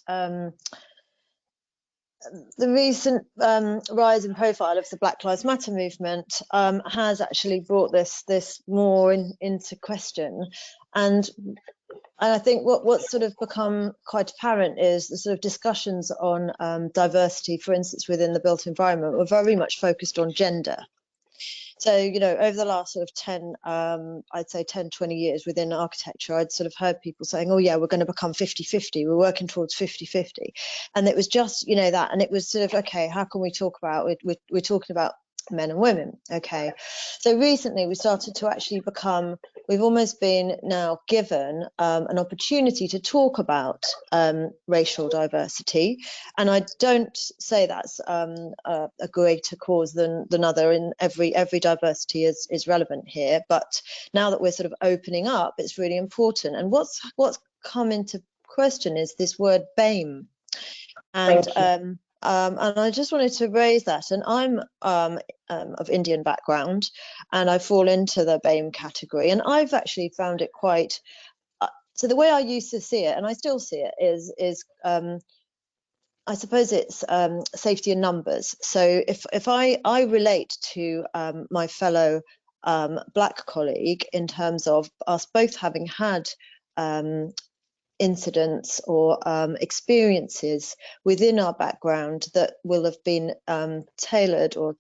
rise in profile of the Black Lives Matter movement has actually brought this more into question, and I think what's sort of become quite apparent is the sort of discussions on diversity, for instance, within the built environment, were very much focused on gender. So, you know, over the last sort of 10, 20 years within architecture, I'd sort of heard people saying, oh, yeah, we're going to become 50-50. We're working towards 50-50. And it was just, you know, that. And it was sort of, OK, how can we talk about it? We're talking about men and women. OK, so recently we started to actually become, we've almost been now given an opportunity to talk about racial diversity. And I don't say that's a greater cause than other. In every diversity is relevant here. But now that we're sort of opening up, it's really important. And what's come into question is this word BAME. And and I just wanted to raise that. And I'm of Indian background, and I fall into the BAME category. And I've actually found it quite So the way I used to see it, and I still see it, is I suppose it's safety in numbers. So if I relate to my fellow Black colleague in terms of us both having had incidents or experiences within our background that will have been tailored or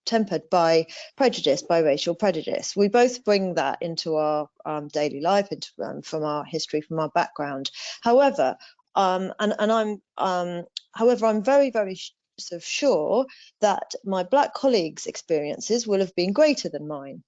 tempered by prejudice, by racial prejudice. We both bring that into our daily life, from our history, from our background. However, I'm very, very sort of sure that my Black colleagues' experiences will have been greater than mine.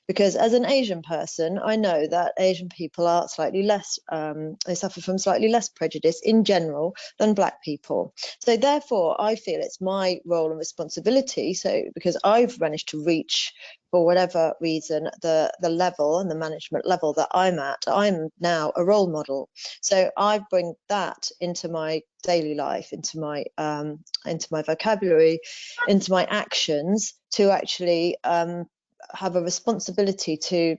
Because as an Asian person, I know that Asian people are slightly less, they suffer from slightly less prejudice in general than Black people. So therefore, I feel it's my role and responsibility. So because I've managed to reach, for whatever reason, the level and the management level that I'm at, I'm now a role model. So I bring that into my daily life, into my vocabulary, into my actions to actually have a responsibility to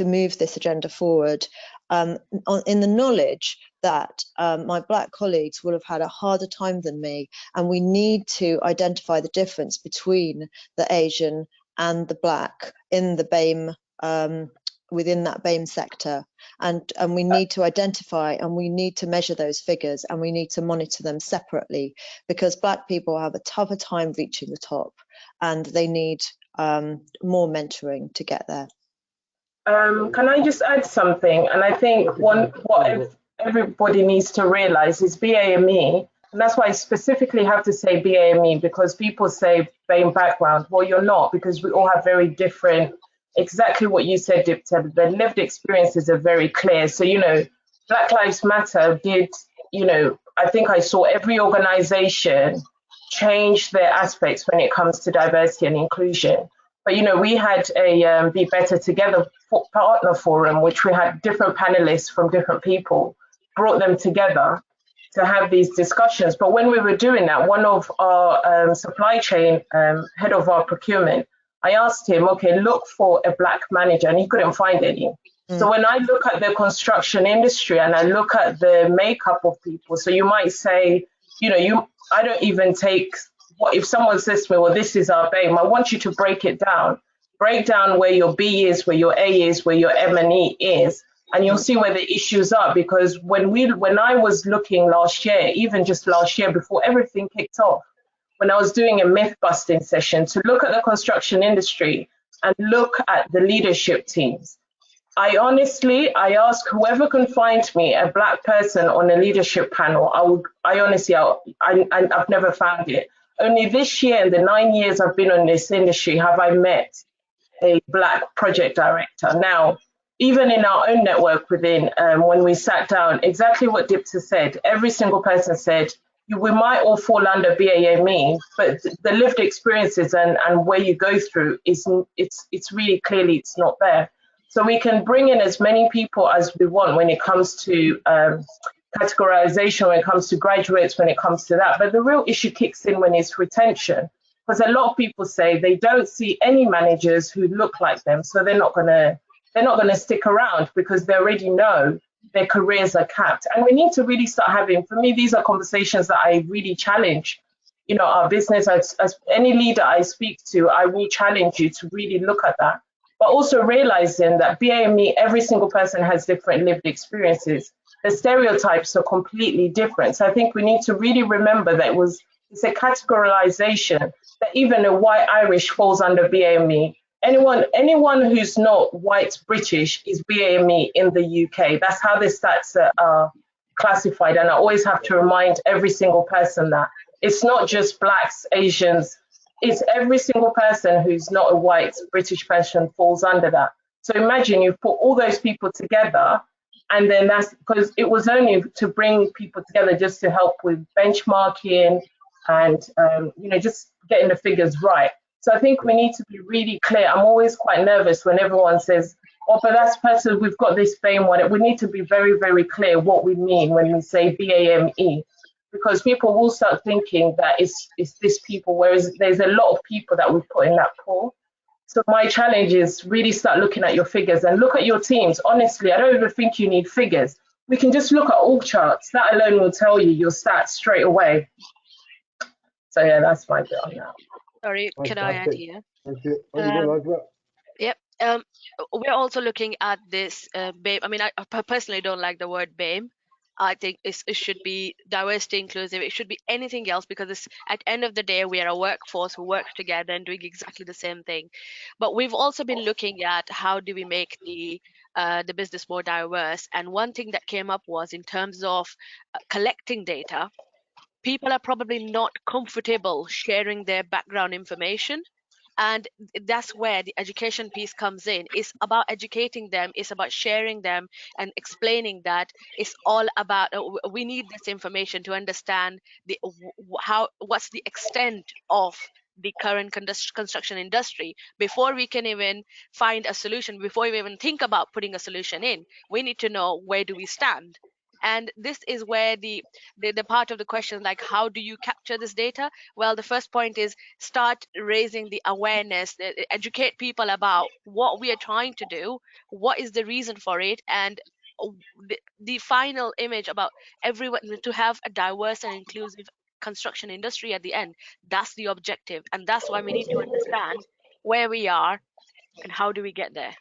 move this agenda forward, in the knowledge that my Black colleagues will have had a harder time than me, and we need to identify the difference between the Asian and the Black in the BAME, within that BAME sector, and we need to identify and we need to measure those figures, and we need to monitor them separately, because Black people have a tougher time reaching the top, and they need more mentoring to get there. Can I just add something? And I think what everybody needs to realize is BAME, and that's why I specifically have to say BAME, because people say BAME background. Well, you're not, because we all have very different, exactly what you said, Dipa, the lived experiences are very clear. So, you know, Black Lives Matter did, you know, I think I saw every organization change their aspects when it comes to diversity and inclusion. But, you know, we had a Be Better Together partner forum, which we had different panelists from different people, brought them together to have these discussions. But when we were doing that, one of our supply chain, head of our procurement, I asked him, okay, look for a Black manager, and he couldn't find any. So when I look at the construction industry and I look at the makeup of people, so you might say, you know, I don't even take, what if someone says to me, well, this is our BAME, I want you to break it down. Break down where your B is, where your A is, where your M&E is, and you'll see where the issues are. Because when I was looking last year, even just last year before everything kicked off, when I was doing a myth busting session to look at the construction industry and look at the leadership teams, I ask whoever can find me a Black person on a leadership panel. I've never found it. Only this year, in the 9 years I've been in this industry, have I met a Black project director. Now, even in our own network within, when we sat down, exactly what Dipa said, every single person said, we might all fall under BAME, but the lived experiences and where you go through, it's really clearly it's not there. So we can bring in as many people as we want when it comes to categorization, when it comes to graduates, when it comes to that. But the real issue kicks in when it's retention, because a lot of people say they don't see any managers who look like them, so they're not gonna stick around because they already know their careers are capped. And we need to really start having, for me, these are conversations that I really challenge, you know, our business. As any leader I speak to, I will challenge you to really look at that. But also realizing that BAME, every single person has different lived experiences. The stereotypes are completely different. So I think we need to really remember that it's a categorization that even a white Irish falls under BAME. Anyone who's not white British is BAME in the UK. That's how the stats are classified. And I always have to remind every single person that it's not just Blacks, Asians, it's every single person who's not a white British person falls under that. So imagine you put all those people together, and then that's because it was only to bring people together just to help with benchmarking and you know, just getting the figures right. So I think we need to be really clear. I'm always quite nervous when everyone says, oh, but that's person, we've got this BAME one. We need to be very, very clear what we mean when we say BAME, because people will start thinking that it's this people, whereas there's a lot of people that we put in that pool. So my challenge is really start looking at your figures and look at your teams. Honestly, I don't even think you need figures. We can just look at org charts. That alone will tell you your stats straight away. So yeah, that's my bit on that. Sorry, can I add here? Thank you. Najwa? Yep. We're also looking at this BAME. I mean, I personally don't like the word BAME. I think it should be diversity inclusive. It should be anything else, because it's, at the end of the day, we are a workforce who works together and doing exactly the same thing. But we've also been looking at how do we make the business more diverse. And one thing that came up was in terms of collecting data. People are probably not comfortable sharing their background information. And that's where the education piece comes in. It's about educating them, it's about sharing them and explaining that it's all about we need this information to understand the what's the extent of the current construction industry before we can even find a solution. Before we even think about putting a solution in, we need to know where do we stand. And this is where the part of the question, like, how do you capture this data? Well, the first point is start raising the awareness, educate people about what we are trying to do, what is the reason for it, and the final image about everyone to have a diverse and inclusive construction industry at the end. That's the objective, and that's why we need to understand where we are and how do we get there.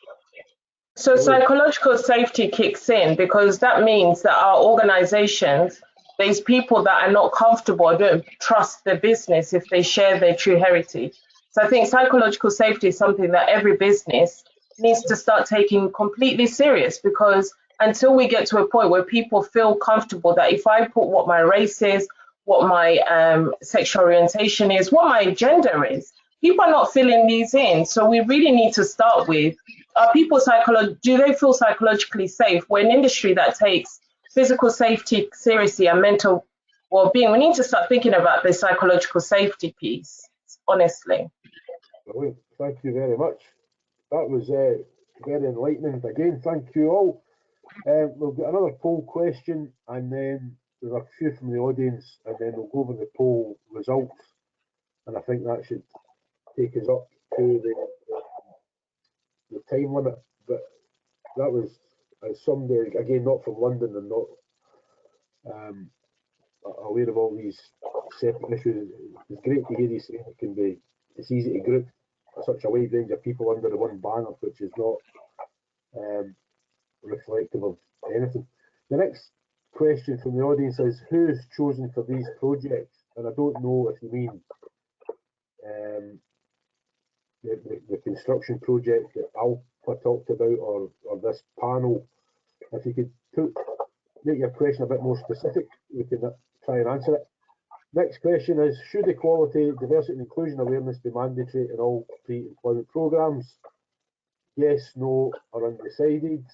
So psychological safety kicks in, because that means that our organizations, there's people that are not comfortable or don't trust their business if they share their true heritage. So I think psychological safety is something that every business needs to start taking completely serious, because until we get to a point where people feel comfortable that if I put what my race is, what my sexual orientation is, what my gender is, people are not filling these in. So we really need to start with, are people do they feel psychologically safe? We're an industry that takes physical safety seriously and mental well-being. We need to start thinking about the psychological safety piece, honestly. Brilliant. Thank you very much. That was very enlightening. Again, thank you all. We've got another poll question, and then there's a few from the audience, and then we'll go over the poll results. And I think that should take us up to the time limit. But that was somebody, again, not from London and not aware of all these separate issues. It's great to hear you saying it's easy to group such a wide range of people under the one banner, which is not reflective of anything. The next question from the audience is, who's chosen for these projects? And I don't know if you mean the construction project that Alpa talked about, or this panel. If you could make your question a bit more specific, we can try and answer it. Next question is, should equality, diversity and inclusion awareness be mandatory in all pre-employment programmes? Yes, no, or undecided.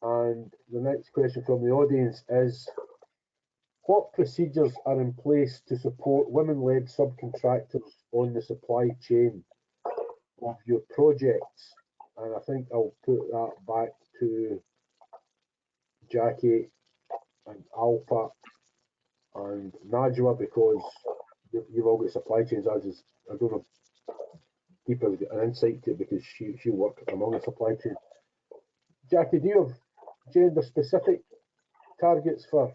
And the next question from the audience is, what procedures are in place to support women-led subcontractors on the supply chain of your projects? And I think I'll put that back to Jackie and Alpa and Najwa, because you've all got supply chains. I don't know if Dipa's got an insight to it, because she works among the supply chain. Jackie, do you have gender-specific targets for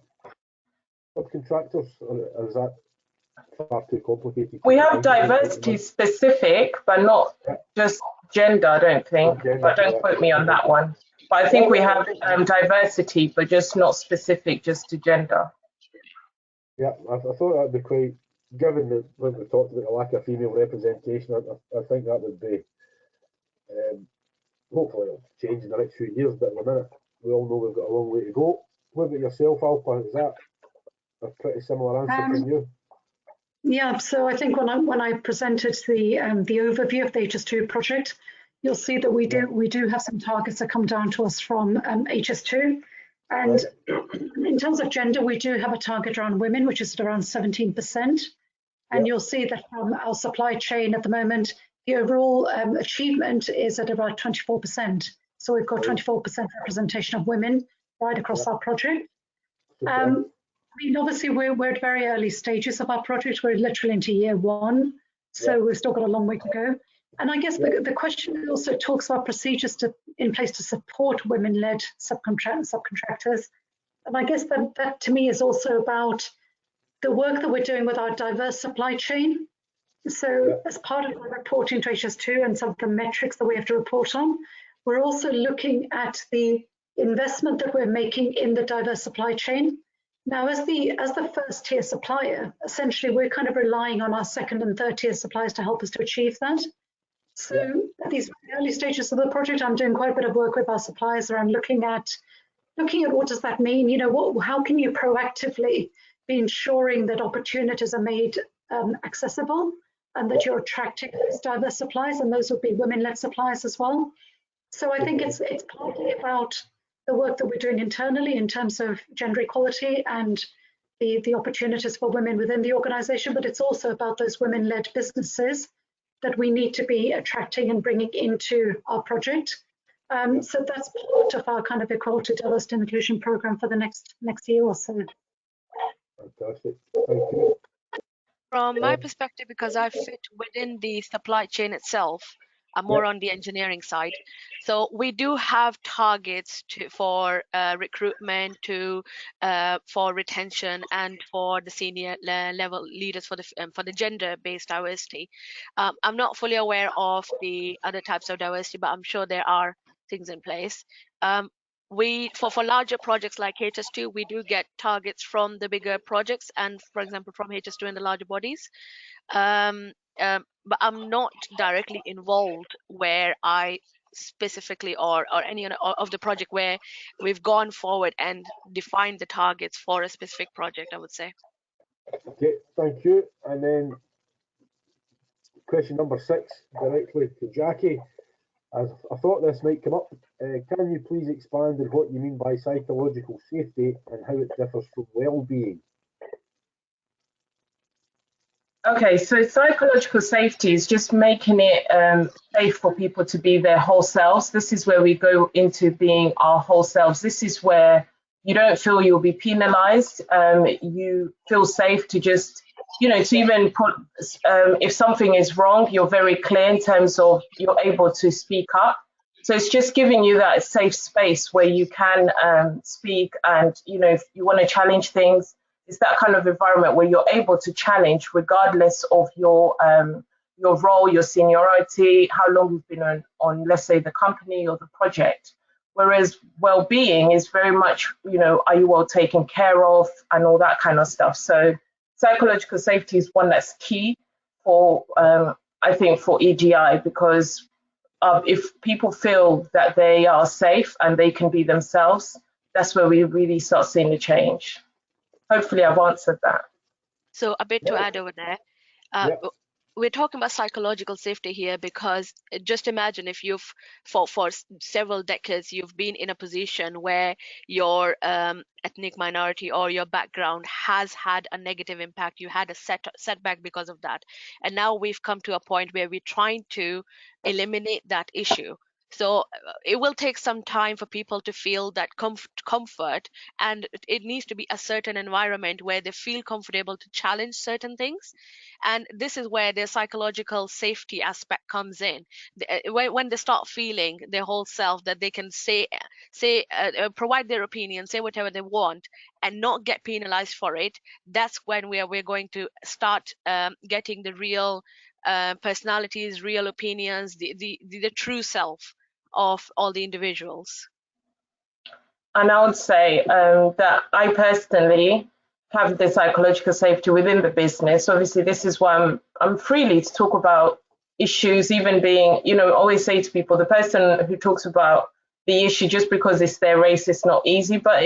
subcontractors, or is that far too complicated? We have diversity specific, but not just gender, I don't think. But don't quote me on that one. But I think we have diversity, but just not specific just to gender. Yeah, I thought that would be quite, given that when we talked about the lack of female representation, I think that would be, hopefully it'll change in the next few years, but at the minute, we all know we've got a long way to go. What about yourself, Alpa? Is that a pretty similar answer from you? Yeah, so I think when I presented the overview of the HS2 project, you'll see that we do have some targets that come down to us from HS2. And in terms of gender, we do have a target around women, which is at around 17%. And you'll see that from our supply chain at the moment, the overall achievement is at about 24%. So we've got 24% representation of women right across our project. I mean, obviously, we're at very early stages of our project. We're literally into year one, so we've still got a long way to go. And I guess the question also talks about procedures in place to support women-led subcontractors. And I guess that to me is also about the work that we're doing with our diverse supply chain. So as part of the reporting to HS2 and some of the metrics that we have to report on, we're also looking at the investment that we're making in the diverse supply chain. Now, as the first tier supplier, essentially we're kind of relying on our second and third tier suppliers to help us to achieve that. So at these early stages of the project, I'm doing quite a bit of work with our suppliers around looking at what does that mean? You know, how can you proactively be ensuring that opportunities are made accessible and that you're attracting those diverse suppliers, and those would be women-led suppliers as well. So I think it's partly about the work that we're doing internally in terms of gender equality and the opportunities for women within the organization, but it's also about those women-led businesses that we need to be attracting and bringing into our project. So that's part of our kind of equality, diversity and inclusion program for the next year or so. Fantastic, thank you. From my perspective, because I fit within the supply chain itself, I'm more on the engineering side. So we do have targets for recruitment, for retention, and for the senior level leaders for the gender-based diversity. I'm not fully aware of the other types of diversity, but I'm sure there are things in place. For larger projects like HS2, we do get targets from the bigger projects, and for example from HS2 and the larger bodies. But I'm not directly involved where I specifically or any of the project where we've gone forward and defined the targets for a specific project, I would say. Okay, thank you. And then question number 6, directly to Jackie. As I thought this might come up, can you please expand on what you mean by psychological safety and how it differs from well-being? Okay, so psychological safety is just making it safe for people to be their whole selves. This is where we go into being our whole selves. This is where you don't feel you'll be penalized. You feel safe to just, you know, to even put, if something is wrong, you're very clear in terms of you're able to speak up. So it's just giving you that safe space where you can speak, and, you know, if you want to challenge things, it's that kind of environment where you're able to challenge regardless of your role, your seniority, how long you've been on, let's say, the company or the project. Whereas well-being is very much, you know, are you well taken care of and all that kind of stuff. So psychological safety is one that's key for, I think, for EGI, because if people feel that they are safe and they can be themselves, that's where we really start seeing the change. Hopefully I've answered that. So a bit to add over there. We're talking about psychological safety here because just imagine if you've, for several decades, you've been in a position where your ethnic minority or your background has had a negative impact. You had a setback because of that. And now we've come to a point where we're trying to eliminate that issue. So it will take some time for people to feel that comfort, and it needs to be a certain environment where they feel comfortable to challenge certain things. And this is where the psychological safety aspect comes in. When they start feeling their whole self, that they can provide their opinion, say whatever they want, and not get penalized for it, that's when we're going to start getting the real personalities, real opinions, the true self of all the individuals. And I would say that I personally have the psychological safety within the business. Obviously, this is why I'm freely to talk about issues, even being, you know, always say to people, the person who talks about the issue just because it's their race is not easy, but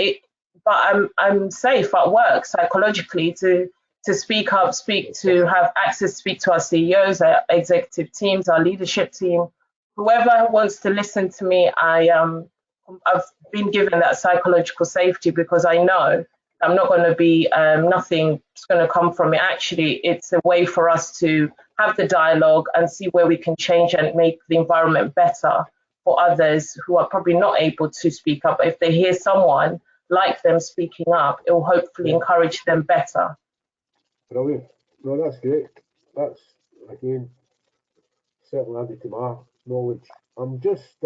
I'm safe at work psychologically to speak up, to have access, speak to our CEOs, our executive teams, our leadership team, whoever wants to listen to me. I've been given that psychological safety because I know I'm not going to be, nothing's going to come from it. Actually, it's a way for us to have the dialogue and see where we can change and make the environment better for others who are probably not able to speak up. If they hear someone like them speaking up, it will hopefully encourage them better. Brilliant. No, that's great. That's, again, certainly added to my knowledge. I'm just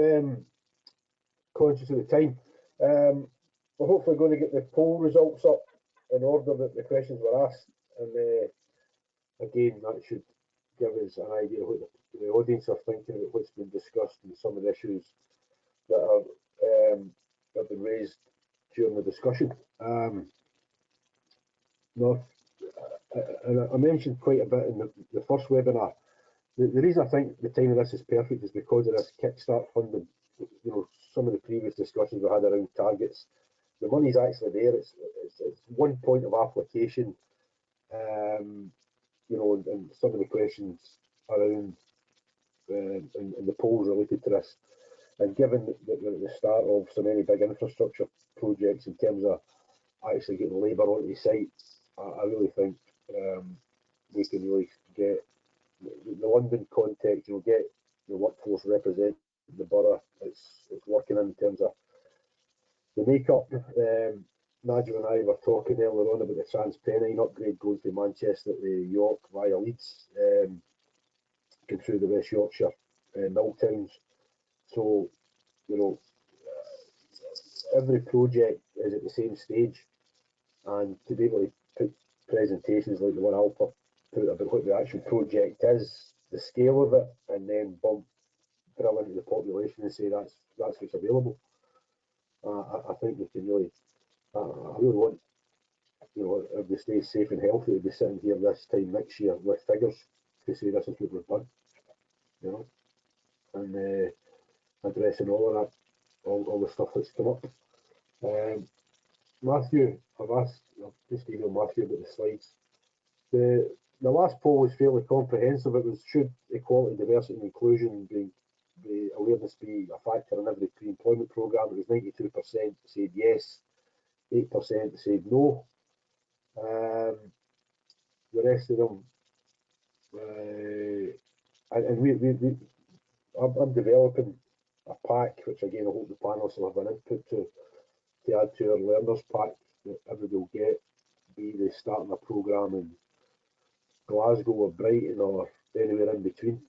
conscious of the time. We're hopefully going to get the poll results up in order that the questions were asked, and again, that should give us an idea of what the audience are thinking about what's been discussed and some of the issues that have been raised during the discussion. I mentioned quite a bit in the first webinar. The reason I think the time of this is perfect is because of this kickstart funding. You know, some of the previous discussions we had around targets, the money's actually there. It's one point of application. You know, and some of the questions around and the polls related to this. And given that we're at the start of so many big infrastructure projects in terms of actually getting labour onto site, I really think we can really get the London context, you know, get the workforce represent the borough it's working in terms of the makeup. Najwa and I were talking earlier on about the TransPennine upgrade going from Manchester to York via Leeds, going through the West Yorkshire mill towns. So, you know, every project is at the same stage, and to be able to put presentations like the one Alpa put about what the actual project is, the scale of it, and then drill into the population and say that's what's available. I think we can really. I really want, you know, if we stay safe and healthy, to be sitting here this time next year with figures to say this is what we've done, you know, and addressing all of that, all the stuff that's come up. Matthew, I've just emailed Matthew about the slides. The last poll was fairly comprehensive. It was, should equality, diversity and inclusion be awareness be a factor in every pre-employment programme? It was 92% said yes, 8% said no. The rest of them, and I'm developing a pack, which again I hope the panelists will have an input to add to our learners pack that everybody will get, be they starting a programme in Glasgow or Brighton or anywhere in between.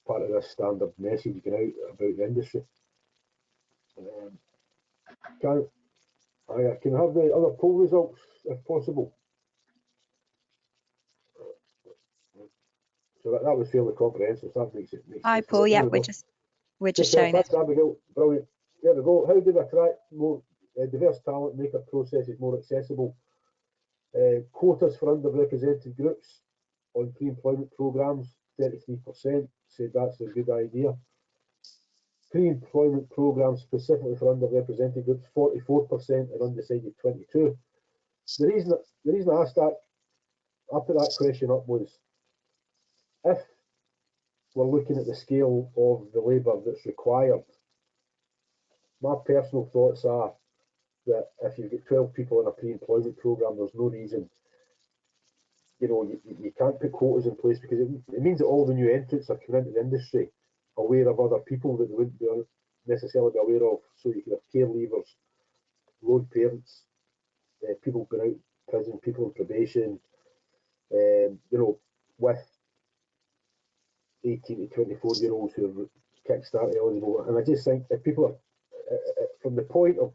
Part of this standard message going out about the industry. Can I have the other poll results if possible? So that was fairly comprehensive. So that makes it. Hi, Paul. Yeah, we're just showing it. Abigail, brilliant. There we go. How do we attract more diverse talent, make our processes more accessible? Quotas for underrepresented groups on pre-employment programmes, 33% said that's a good idea. Pre-employment programmes specifically for underrepresented groups, 44%, and undecided 22%. The reason I asked that, I put that question up was, if we're looking at the scale of the labour that's required, my personal thoughts are that if you get 12 people in a pre-employment programme, there's no reason, you know, you can't put quotas in place, because it means that all the new entrants are coming into the industry aware of other people that they wouldn't be necessarily be aware of. So you could have care leavers, lone parents, people going out of prison, people on probation, you know, with 18 to 24-year-olds who are kickstart eligible. And I just think if people are, from the point of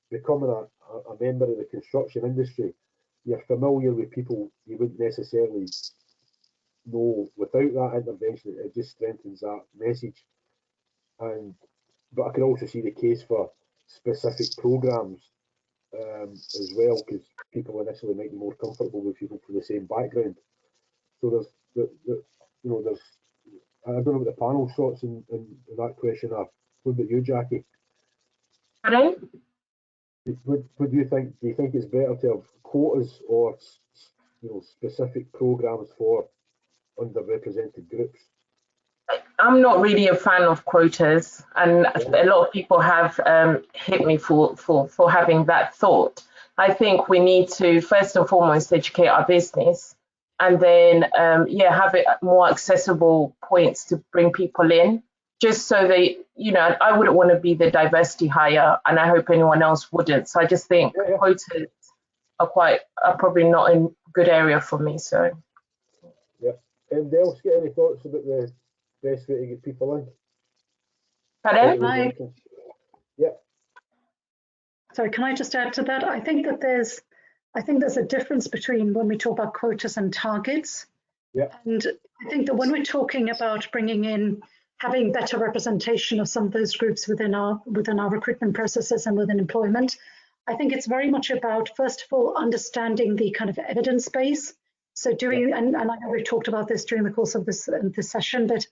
becoming a member of the construction industry, you're familiar with people you wouldn't necessarily know without that intervention. It just strengthens that message. But I can also see the case for specific programmes as well, because people initially might be more comfortable with people from the same background. So there's I don't know what the panel's thoughts in that question are. What about you, Jackie? Pardon? What do you think? Do you think it's better to have quotas or, you know, specific programmes for underrepresented groups? I'm not really a fan of quotas, and a lot of people have hit me for having that thought. I think we need to first and foremost educate our business, and then have it more accessible points to bring people in, just so they, you know, I wouldn't want to be the diversity hire, and I hope anyone else wouldn't. So I just think quotas are probably not a good area for me. So yeah. Anybody else get any thoughts about the best way to get people in? Pardon? Yeah. Sorry, can I just add to that? I think there's a difference between when we talk about quotas and targets. Yeah. And I think that when we're talking about bringing in, having better representation of some of those groups within our recruitment processes and within employment, I think it's very much about, first of all, understanding the kind of evidence base. So doing, and I know we've talked about this during the course of this session, but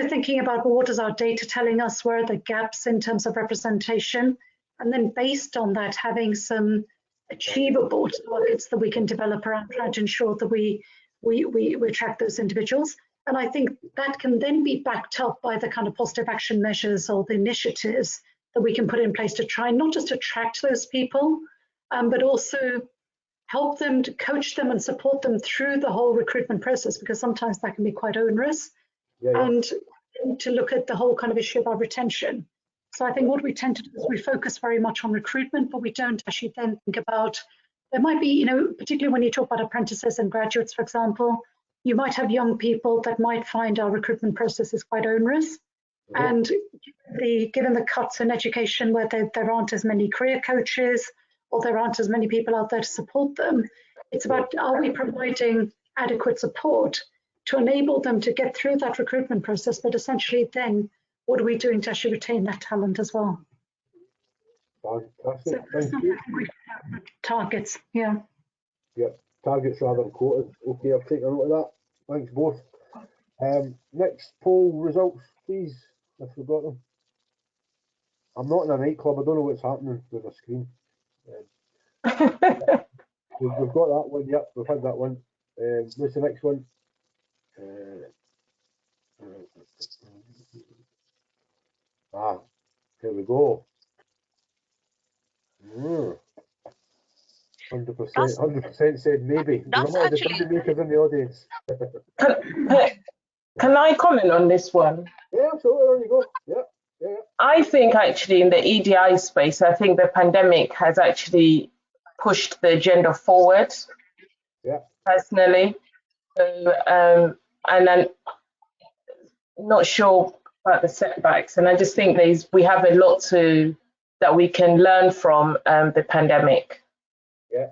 thinking about, well, what is our data telling us? Where are the gaps in terms of representation? And then based on that, having some achievable targets that we can develop around trying to ensure that we attract those individuals. And I think that can then be backed up by the kind of positive action measures or the initiatives that we can put in place to try not just attract those people, but also help them, to coach them and support them through the whole recruitment process, because sometimes that can be quite onerous. And to look at the whole kind of issue about retention. So I think what we tend to do is we focus very much on recruitment, but we don't actually then think about, there might be, particularly when you talk about apprentices and graduates, for example, you might have young people that might find our recruitment process is quite onerous. And given the cuts in education where there aren't as many career coaches or there aren't as many people out there to support them, it's about, are we providing adequate support to enable them to get through that recruitment process, but essentially then what are we doing to actually retain that talent as well? Fantastic. So Thank you. Targets, yeah. Yeah, targets rather than quotas. Okay, I've taken a note of that. Thanks both. Next poll results, please, if we've got them. I'm not in a nightclub, I don't know what's happening with the screen. We've got that one, yep, we've had that one. What's the next one? Here we go. 100% said maybe. That's actually the makers in the audience. Can I comment on this one? Yeah, absolutely. There you go. Yeah. I think actually in the EDI space, I think the pandemic has actually pushed the agenda forward. Yeah. Personally, so, and I'm not sure about the setbacks, and I just think we have a lot that we can learn from the pandemic. Yeah.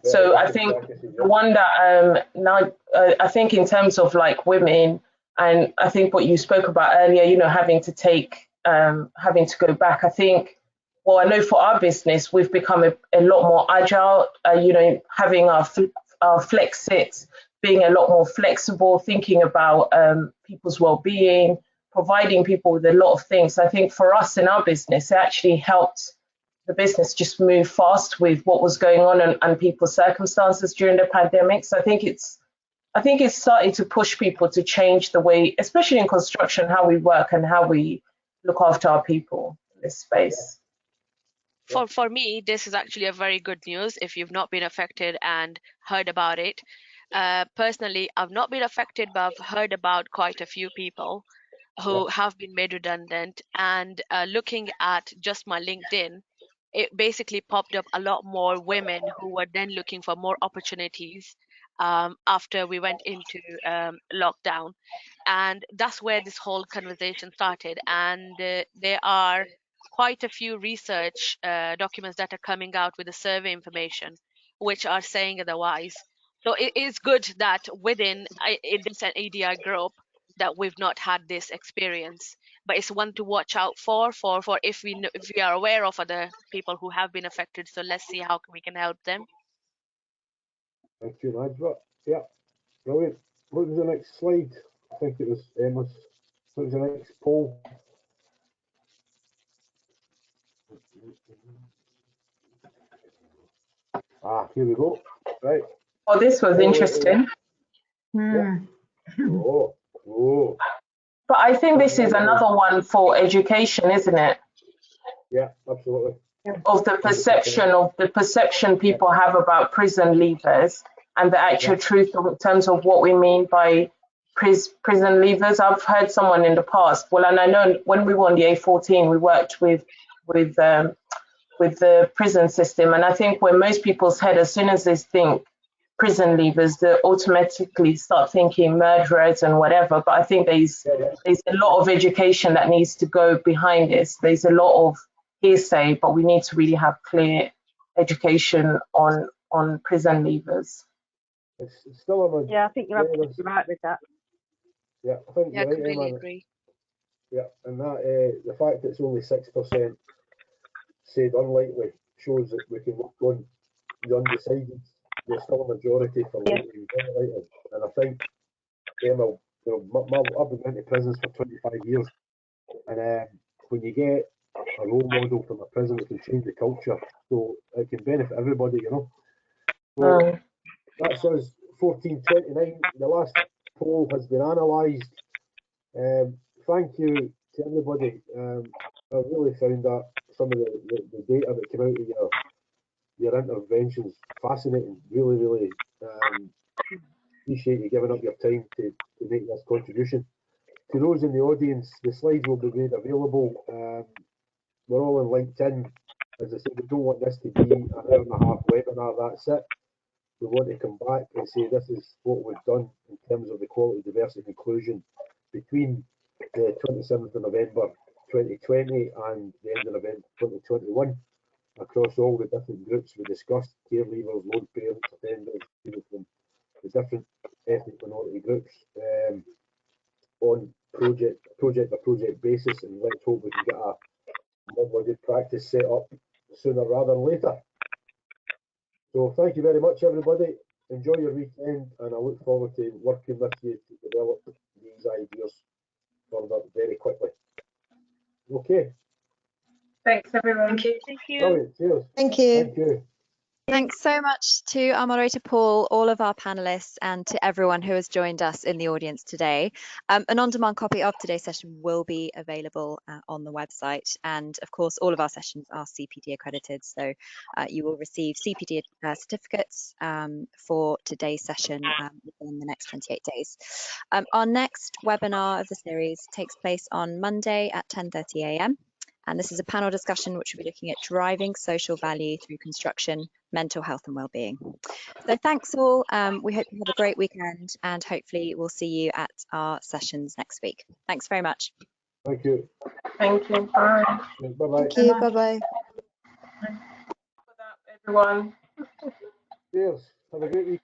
So I think the one that now I think in terms of like women, and I think what you spoke about earlier, having to go back. I think, well, I know for our business, we've become a lot more agile. Having our flex sits, being a lot more flexible, thinking about people's well-being, providing people with a lot of things. I think for us in our business, it actually helped the business just move fast with what was going on and people's circumstances during the pandemic. So I think it's starting to push people to change the way, especially in construction, how we work and how we look after our people in this space. For me, this is actually a very good news if you've not been affected and heard about it. Personally, I've not been affected, but I've heard about quite a few people who have been made redundant. And looking at just my LinkedIn, it basically popped up a lot more women who were then looking for more opportunities after we went into lockdown. And that's where this whole conversation started. And there are quite a few research documents that are coming out with the survey information, which are saying otherwise. So it is good that within this EDI group that we've not had this experience, but it's one to watch out for if we are aware of other people who have been affected. So let's see how we can help them. Thank you, Najwa. Yeah, brilliant. What was the next slide? I think it was Emma's. What was the next poll? Here we go. Right. Oh, this was interesting. Yeah. Oh. But I think this is another one for education, isn't it? Yeah, absolutely. Of the perception people have about prison leavers and the actual truth in terms of what we mean by prison leavers. I've heard someone in the past, well, and I know when we were on the A14, we worked with the prison system, and I think where most people's head, as soon as they think prison leavers that automatically start thinking murderers and whatever. But I think there's a lot of education that needs to go behind this. There's a lot of hearsay, but we need to really have clear education on prison leavers. It's still on Yeah, I think you're absolutely right with that. Yeah, I think Yeah, I you're right, completely Emma. agree. Yeah, and that the fact that it's only 6% said unlikely shows that we can work on the undecided. There's still a majority for likely unlikely, and I think Emma, I've been into prisons for 25 years, and when you get a role model from a prison, it can change the culture, so it can benefit everybody, you know. So that says 1429. The last poll has been analysed. Thank you to everybody. I really found that some of the data that came out of your interventions fascinating. Really appreciate you giving up your time to make this contribution. To those in the audience, the slides will be made available. We're all on LinkedIn. As I said, we don't want this to be an hour and a half webinar, that's it. We want to come back and say this is what we've done in terms of equality, diversity and inclusion between the 27th of November 2020 and the end of November 2021 across all the different groups we discussed, care leavers, lone parents, offenders, people from the different ethnic minority groups on project by project basis, and let's hope we can get a more good practice set up sooner rather than later. So thank you very much, everybody. Enjoy your weekend, and I look forward to working with you to develop these ideas further very quickly. Okay. Thanks, everyone. Thank you. Thank you. Brilliant. Cheers. Thank you. Thank you. Thanks so much to our moderator, Paul, all of our panelists, and to everyone who has joined us in the audience today. An on-demand copy of today's session will be available on the website. And of course, all of our sessions are CPD accredited. So you will receive CPD certificates for today's session within the next 28 days. Our next webinar of the series takes place on Monday at 10:30 a.m. And this is a panel discussion which will be looking at driving social value through construction, mental health and well-being. So thanks all. We hope you have a great weekend, and hopefully we'll see you at our sessions next week. Thanks very much. Thank you. Thank you. Bye. Bye-bye. Thank you. Bye-bye. Everyone. Cheers. Have a great week.